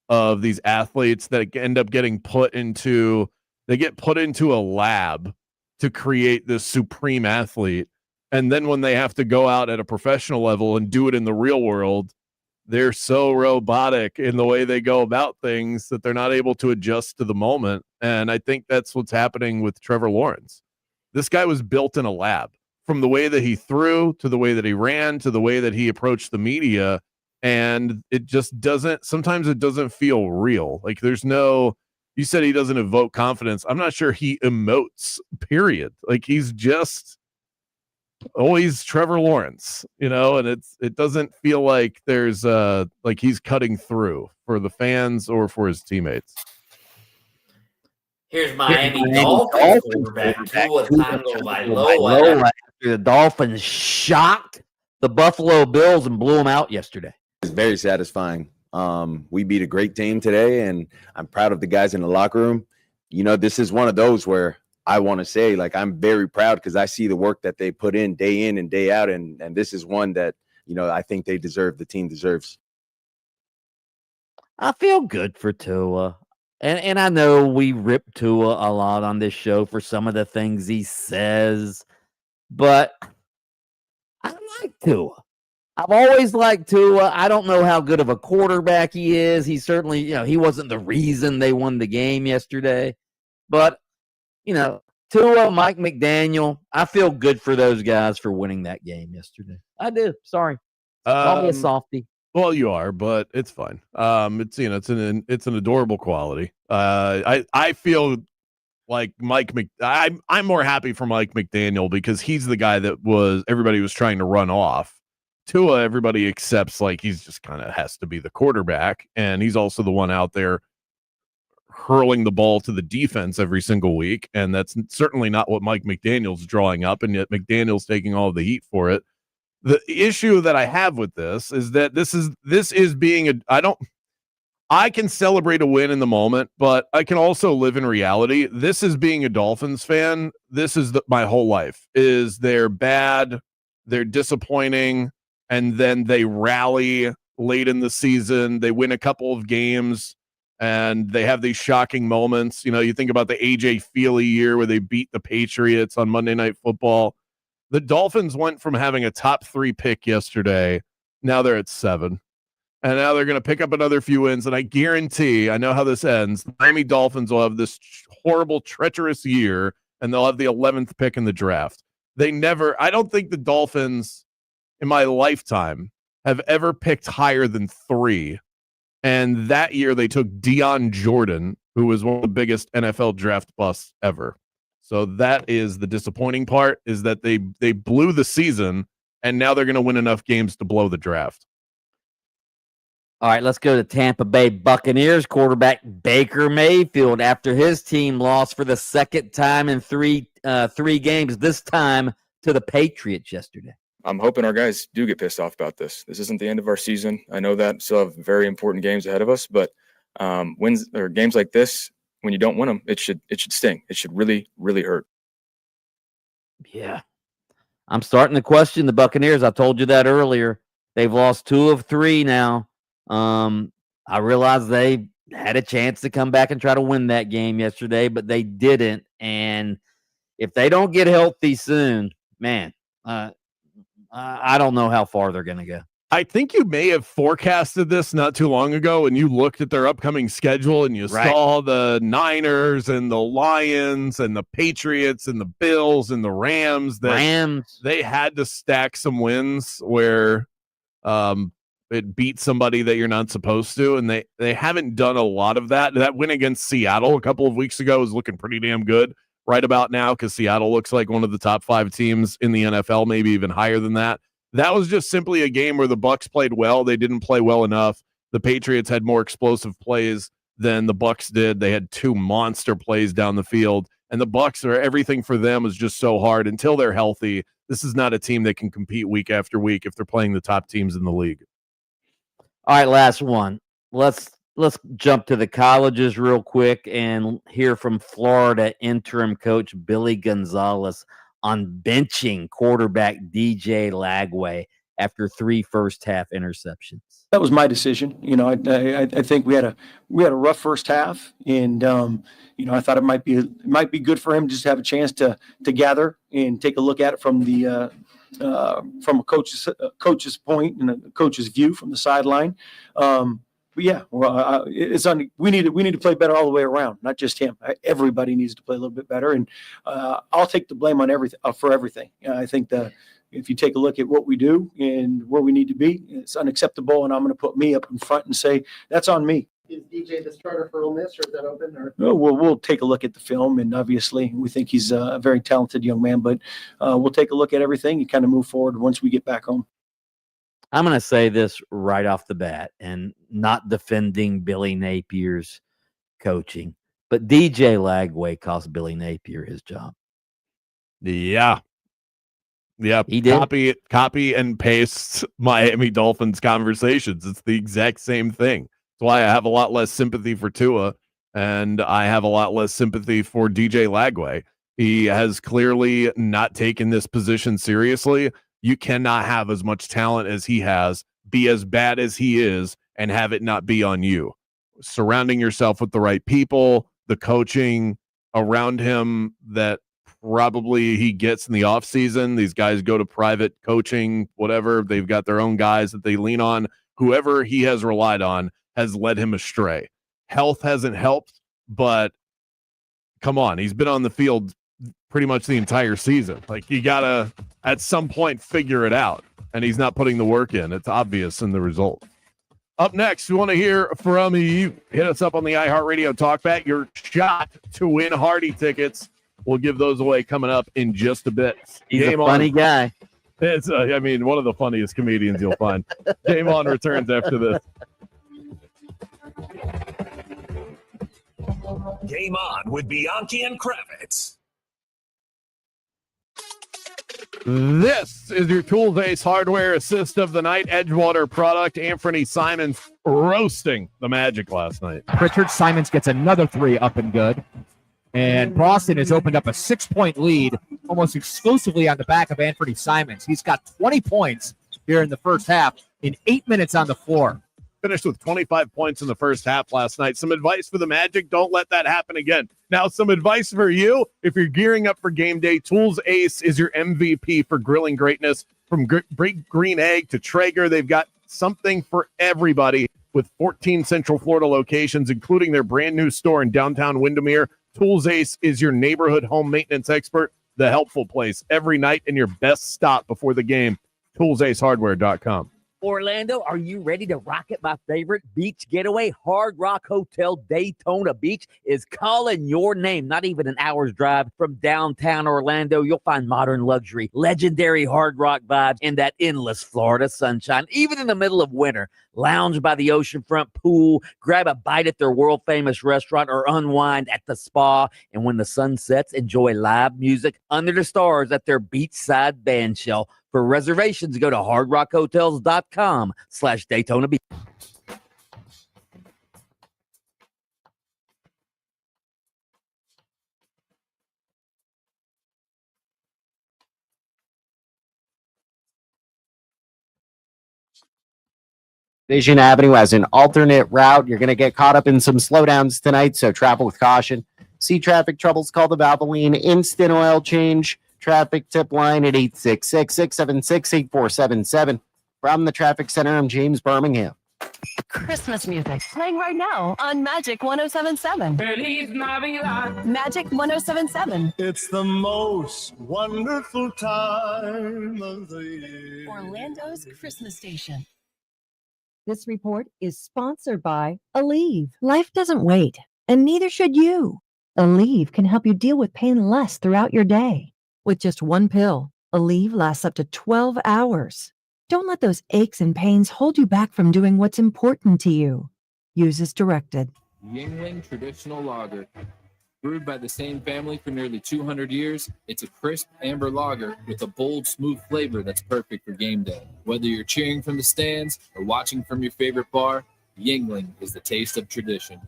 of these athletes that end up getting put into a lab to create this supreme athlete. And then when they have to go out at a professional level and do it in the real world, they're so robotic in the way they go about things that they're not able to adjust to the moment. And I think that's what's happening with Trevor Lawrence. This guy was built in a lab, from the way that he threw to the way that he ran to the way that he approached the media. And it just sometimes it doesn't feel real. Like you said he doesn't evoke confidence. I'm not sure he emotes, period. Like he's just always Trevor Lawrence, and it doesn't feel like there's like he's cutting through for the fans or for his teammates. Here's Miami Dolphins quarterback Tua Tagovailoa. After the Dolphins shocked the Buffalo Bills and blew them out yesterday. It's very satisfying. We beat a great team today, and I'm proud of the guys in the locker room. This is one of those where I want to say, like, I'm very proud because I see the work that they put in and day out, and this is one that, I think they deserve, the team deserves. I feel good for Tua. And I know we rip Tua a lot on this show for some of the things he says, but I like Tua. I've always liked Tua. I don't know how good of a quarterback he is. He certainly, he wasn't the reason they won the game yesterday. But, Tua, Mike McDaniel, I feel good for those guys for winning that game yesterday. I do. Sorry. Call me a softie. Well, you are, but it's fine. It's it's an adorable quality. I feel like I'm more happy for Mike McDaniel because he's the guy that everybody was trying to run off. Tua, everybody accepts like he's just kind of has to be the quarterback, and he's also the one out there hurling the ball to the defense every single week, and that's certainly not what Mike McDaniel's drawing up, and yet McDaniel's taking all the heat for it. The issue that I have with this is that this is being I can celebrate a win in the moment, but I can also live in reality. This is being a Dolphins fan. This is my whole life is they're bad, they're disappointing, and then they rally late in the season. They win a couple of games and they have these shocking moments. You think about the AJ Feely year where they beat the Patriots on Monday Night Football. The Dolphins went from having a top 3 pick yesterday. Now they're at 7. And now they're going to pick up another few wins. And I guarantee, I know how this ends, the Miami Dolphins will have this horrible, treacherous year, and they'll have the 11th pick in the draft. I don't think the Dolphins in my lifetime have ever picked higher than 3. And that year they took Deion Jordan, who was one of the biggest NFL draft busts ever. So that is the disappointing part, is that they blew the season, and now they're going to win enough games to blow the draft. All right, let's go to Tampa Bay Buccaneers quarterback Baker Mayfield after his team lost for the second time in three games, this time to the Patriots yesterday. I'm hoping our guys do get pissed off about this. This isn't the end of our season. I know that. Still have very important games ahead of us, but wins or games like this, when you don't win them, it should sting. It should really, really hurt. Yeah. I'm starting to question the Buccaneers. I told you that earlier. They've lost 2 of 3 now. I realized they had a chance to come back and try to win that game yesterday, but they didn't. And if they don't get healthy soon, man, I don't know how far they're going to go. I think you may have forecasted this not too long ago, and you looked at their upcoming schedule and you saw the Niners and the Lions and the Patriots and the Bills and the Rams. They had to stack some wins where it beat somebody that you're not supposed to, and they haven't done a lot of that. That win against Seattle a couple of weeks ago is looking pretty damn good right about now, because Seattle looks like one of the top 5 teams in the NFL, maybe even higher than that. That was just simply a game where the Bucs played well. They didn't play well enough. The Patriots had more explosive plays than the Bucs did. They had 2 monster plays down the field, and the Bucs, everything for them was just so hard until they're healthy. This is not a team that can compete week after week if they're playing the top teams in the league. All right, last one. Let's jump to the colleges real quick and hear from Florida interim coach Billy Gonzalez on benching quarterback DJ Lagway after 3 first-half interceptions. That was my decision. I think we had a rough first half, and I thought it might be good for him just to have a chance to gather and take a look at it from a coach's point and a coach's view from the sideline. But yeah, we need to play better all the way around, not just him. Everybody needs to play a little bit better, and I'll take the blame on for everything. I think that if you take a look at what we do and where we need to be, it's unacceptable, and I'm going to put me up in front and say that's on me. Is DJ the starter for Ole Miss, or is that open? Or? No, we'll take a look at the film, and obviously we think he's a very talented young man, but we'll take a look at everything and kind of move forward once we get back home. I'm going to say this right off the bat, and not defending Billy Napier's coaching, but DJ Lagway cost Billy Napier his job. Yeah. Yeah. He did. Copy and paste Miami Dolphins conversations. It's the exact same thing. That's why I have a lot less sympathy for Tua, and I have a lot less sympathy for DJ Lagway. He has clearly not taken this position seriously. You cannot have as much talent as he has, be as bad as he is, and have it not be on you. Surrounding yourself with the right people, the coaching around him that probably he gets in the offseason. These guys go to private coaching, whatever. They've got their own guys that they lean on. Whoever he has relied on has led him astray. Health hasn't helped, but come on, he's been on the field pretty much the entire season. Like, you gotta at some point figure it out, and he's not putting the work in. It's obvious in the result. Up next, we want to hear from you. Hit us up on the iHeartRadio Talkback. Your shot to win Hardy tickets. We'll give those away coming up in just a bit. He's a funny guy. It's one of the funniest comedians you'll find. Game On returns after this. Game On with Bianchi and Kravitz. This is your Tools Ace Hardware Assist of the Night Edgewater product. Anthony Simons roasting the Magic last night. Richard Simons gets another 3 up and good. And Boston has opened up a 6-point lead almost exclusively on the back of Anthony Simons. He's got 20 points here in the first half in 8 minutes on the floor. Finished with 25 points in the first half last night. Some advice for the Magic: don't let that happen again. Now, some advice for you if you're gearing up for game day. Tools Ace is your MVP for grilling greatness. From Big Green Egg to Traeger, they've got something for everybody with 14 Central Florida locations, including their brand new store in downtown Windermere. Tools Ace is your neighborhood home maintenance expert, the helpful place every night and your best stop before the game. ToolsAceHardware.com. Orlando, are you ready to rock it? My favorite beach getaway, Hard Rock Hotel Daytona Beach, is calling your name. Not even an hour's drive from downtown Orlando. You'll find modern luxury, legendary Hard Rock vibes, and that endless Florida sunshine. Even in the middle of winter, lounge by the oceanfront pool, grab a bite at their world-famous restaurant, or unwind at the spa. And when the sun sets, enjoy live music under the stars at their beachside band shell. For reservations, go to hardrockhotels.com/Daytona Beach. Vision Avenue as an alternate route. You're going to get caught up in some slowdowns tonight, so travel with caution. See traffic troubles, call the Valvoline Instant Oil Change traffic tip line at 866-676-8477. From the Traffic Center, I'm James Birmingham. Christmas music playing right now on Magic 107.7. Feliz Navidad. Magic 107.7. It's the most wonderful time of the year. Orlando's Christmas station. This report is sponsored by Aleve. Life doesn't wait, and neither should you. Aleve can help you deal with pain less throughout your day. With just one pill, Aleve lasts up to 12 hours. Don't let those aches and pains hold you back from doing what's important to you. Use as directed. Yingling Traditional Lager. Brewed by the same family for nearly 200 years, it's a crisp amber lager with a bold, smooth flavor that's perfect for game day. Whether you're cheering from the stands or watching from your favorite bar, Yingling is the taste of tradition.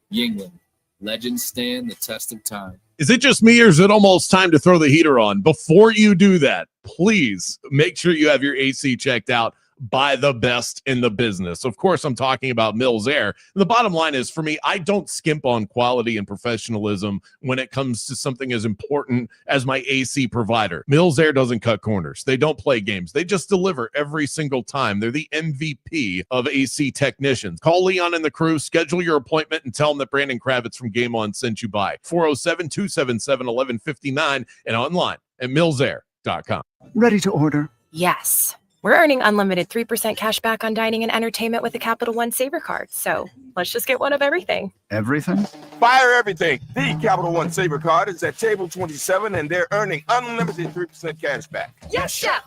Yingling. Legends stand the test of time. Is it just me, or is it almost time to throw the heater on? Before you do that, please make sure you have your AC checked out by the best in the business. Of course, I'm talking about Mills Air. The bottom line is, for me, I don't skimp on quality and professionalism when it comes to something as important as my AC provider. Mills Air doesn't cut corners. They don't play games. They just deliver every single time. They're the MVP of AC technicians. Call Leon and the crew, schedule your appointment, and tell them that Brandon Kravitz from Game On sent you by. 407-277-1159 and online at millsair.com. Ready to order? Yes. We're earning unlimited 3% cash back on dining and entertainment with a Capital One Saver card. So let's just get one of everything. Everything? Fire everything. The Capital One Saver card is at table 27, and they're earning unlimited 3% cash back. Yes, chef.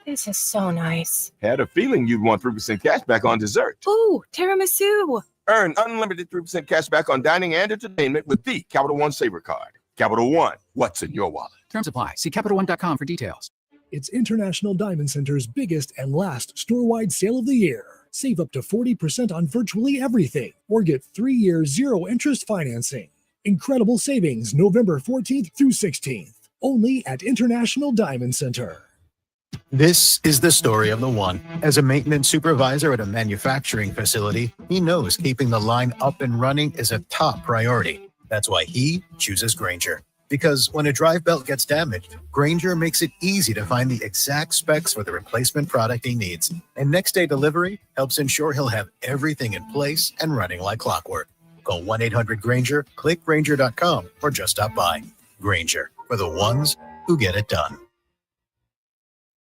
This is so nice. Had a feeling you'd want 3% cash back on dessert. Ooh, tiramisu. Earn unlimited 3% cash back on dining and entertainment with the Capital One Saver card. Capital One, what's in your wallet? Terms apply. See CapitalOne.com for details. It's International Diamond Center's biggest and last store-wide sale of the year. Save up to 40% on virtually everything, or get 3-year zero-interest financing. Incredible savings November 14th through 16th, only at International Diamond Center. This is the story of the one. As a maintenance supervisor at a manufacturing facility, he knows keeping the line up and running is a top priority. That's why he chooses Grainger. Because when a drive belt gets damaged, Grainger makes it easy to find the exact specs for the replacement product he needs. And next day delivery helps ensure he'll have everything in place and running like clockwork. Call 1-800-GRAINGER, click Grainger.com, or just stop by. Grainger, for the ones who get it done.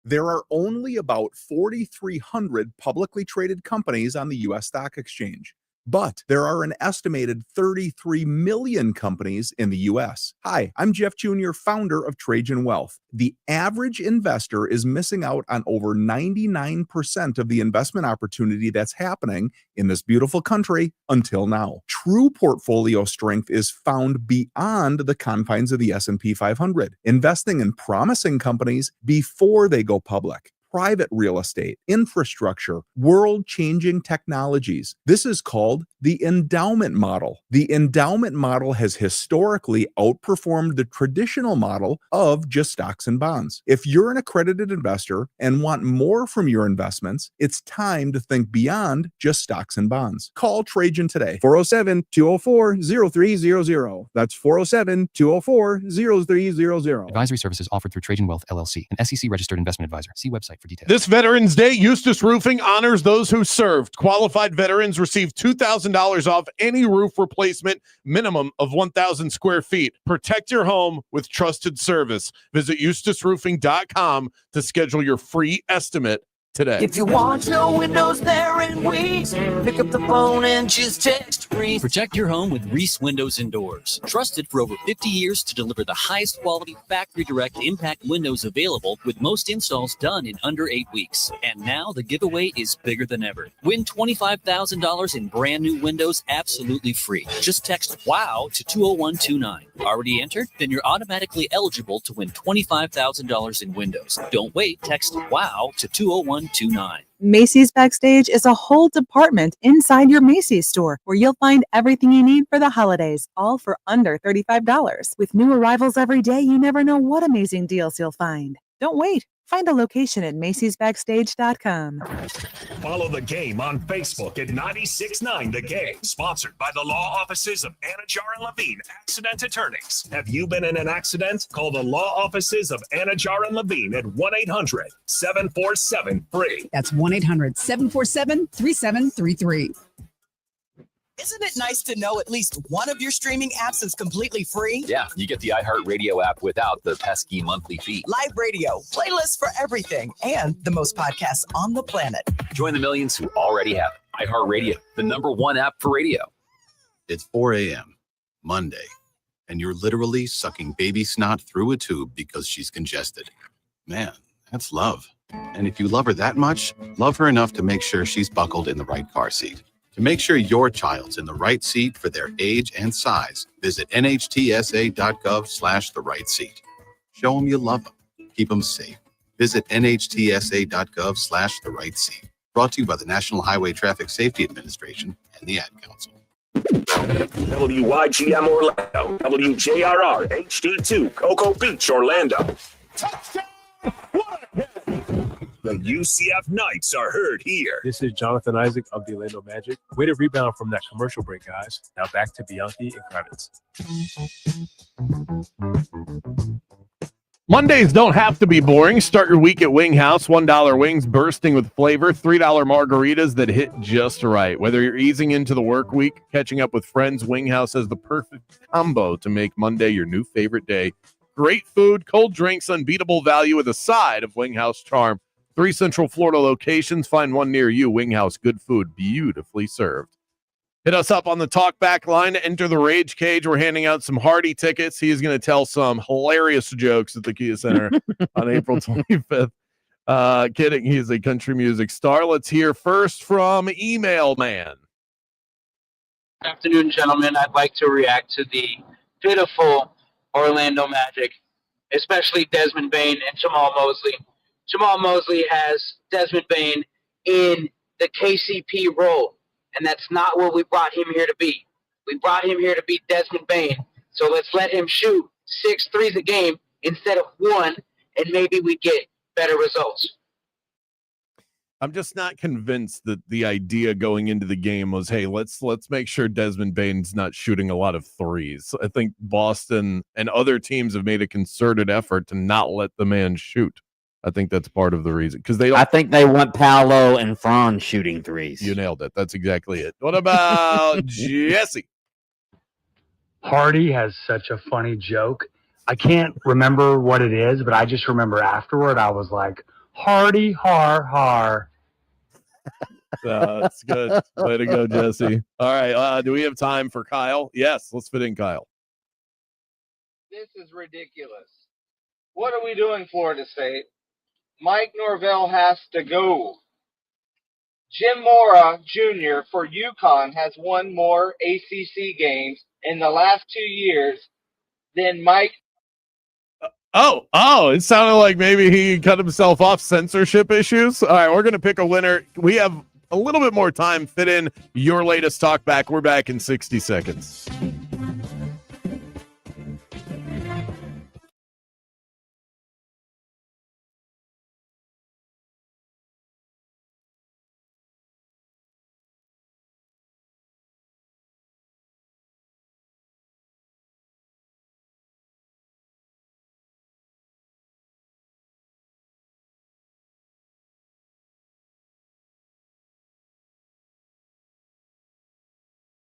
There are only about 4,300 publicly traded companies on the U.S. stock exchange. But there are an estimated 33 million companies in the U.S. Hi, I'm Jeff Jr., founder of Trajan Wealth. The average investor is missing out on over 99% of the investment opportunity that's happening in this beautiful country until now. True portfolio strength is found beyond the confines of the S&P 500, investing in promising companies before they go public. private real estate, infrastructure, world-changing technologies. This is called the endowment model. The endowment model has historically outperformed the traditional model of just stocks and bonds. If you're an accredited investor and want more from your investments, it's time to think beyond just stocks and bonds. Call Trajan today, 407-204-0300. That's 407-204-0300. Advisory services offered through Trajan Wealth LLC, an SEC registered investment advisor. See website for details. This Veterans Day, Eustis Roofing honors those who served. Qualified veterans receive $2,000 off any roof replacement, minimum of 1,000 square feet. Protect your home with trusted service. Visit eustisroofing.com to schedule your free estimate today. If you want your windows there in Weeks, pick up the phone and just text Reese. Protect your home with Reese Windows and Doors. Trusted for over 50 years to deliver the highest quality factory direct impact windows available, with most installs done in under 8 weeks. And now the giveaway is bigger than ever. Win $25,000 in brand new windows absolutely free. Just text WOW to 20129. Already entered? Then you're automatically eligible to win $25,000 in windows. Don't wait. Text WOW to 20129. Macy's Backstage is a whole department inside your Macy's store where you'll find everything you need for the holidays, all for under $35. With new arrivals every day, you never know what amazing deals you'll find. Don't wait. Find a location at macysbackstage.com. Follow the game on Facebook at 96.9 The Game. Sponsored by the law offices of Anajar and Levine, accident attorneys. Have you been in an accident? Call the law offices of Anajar and Levine at 1-800-747-FREE. That's 1-800-747-3733. Isn't it nice to know at least one of your streaming apps is completely free? Yeah, you get the iHeartRadio app without the pesky monthly fee. Live radio, playlists for everything, and the most podcasts on the planet. Join the millions who already have it. iHeartRadio, the #1 app for radio. It's 4 a.m., Monday, and you're literally sucking baby snot through a tube because she's congested. Man, that's love. And if you love her that much, love her enough to make sure she's buckled in the right car seat. To make sure your child's in the right seat for their age and size, visit nhtsa.gov/the right seat. Show them you love them. Keep them safe. Visit nhtsa.gov/the right seat. Brought to you by the National Highway Traffic Safety Administration and the Ad Council. WYGM Orlando, WJRR HD2, Cocoa Beach, Orlando. The UCF Knights are heard here. This is Jonathan Isaac of the Orlando Magic. Way to rebound from that commercial break, guys. Now back to Bianchi and Kravitz. Mondays don't have to be boring. Start your week at Wing House. $1 wings bursting with flavor. $3 margaritas that hit just right. Whether you're easing into the work week, catching up with friends, Wing House has the perfect combo to make Monday your new favorite day. Great food, cold drinks, unbeatable value with a side of Wing House charm. 3 Central Florida locations. Find one near you. Wing House, good food, beautifully served. Hit us up on the talk back line. Enter the Rage Cage. We're handing out some Hardy tickets. He is going to tell some hilarious jokes at the Kia Center on April 25th. Kidding. He's a country music star. Let's hear first from Email Man. Good afternoon, gentlemen. I'd like to react to the pitiful Orlando Magic, especially Desmond Bain and Jamal Mosley. Jamal Mosley has Desmond Bain in the KCP role, and that's not what we brought him here to be. We brought him here to be Desmond Bain, so let's let him shoot 6 threes a game instead of 1, and maybe we get better results. I'm just not convinced that the idea going into the game was, hey, let's make sure Desmond Bain's not shooting a lot of threes. I think Boston and other teams have made a concerted effort to not let the man shoot. I think that's part of the reason, because they don't. I think they want Paolo and Franz shooting threes. You nailed it. That's exactly it. What about Jesse? Hardy has such a funny joke. I can't remember what it is, but I just remember afterward I was like, Hardy, har. That's good. Way to go, Jesse. All right. Do we have time for Kyle? Yes, let's fit in Kyle. This is ridiculous. What are we doing, Florida State? Mike Norvell has to go. Jim Mora Jr. for UConn has won more ACC games in the last 2 years than Mike. Oh, it sounded like maybe he cut himself off censorship issues. All right, we're going to pick a winner. We have a little bit more time. Fit in your latest talk back. We're back in 60 seconds.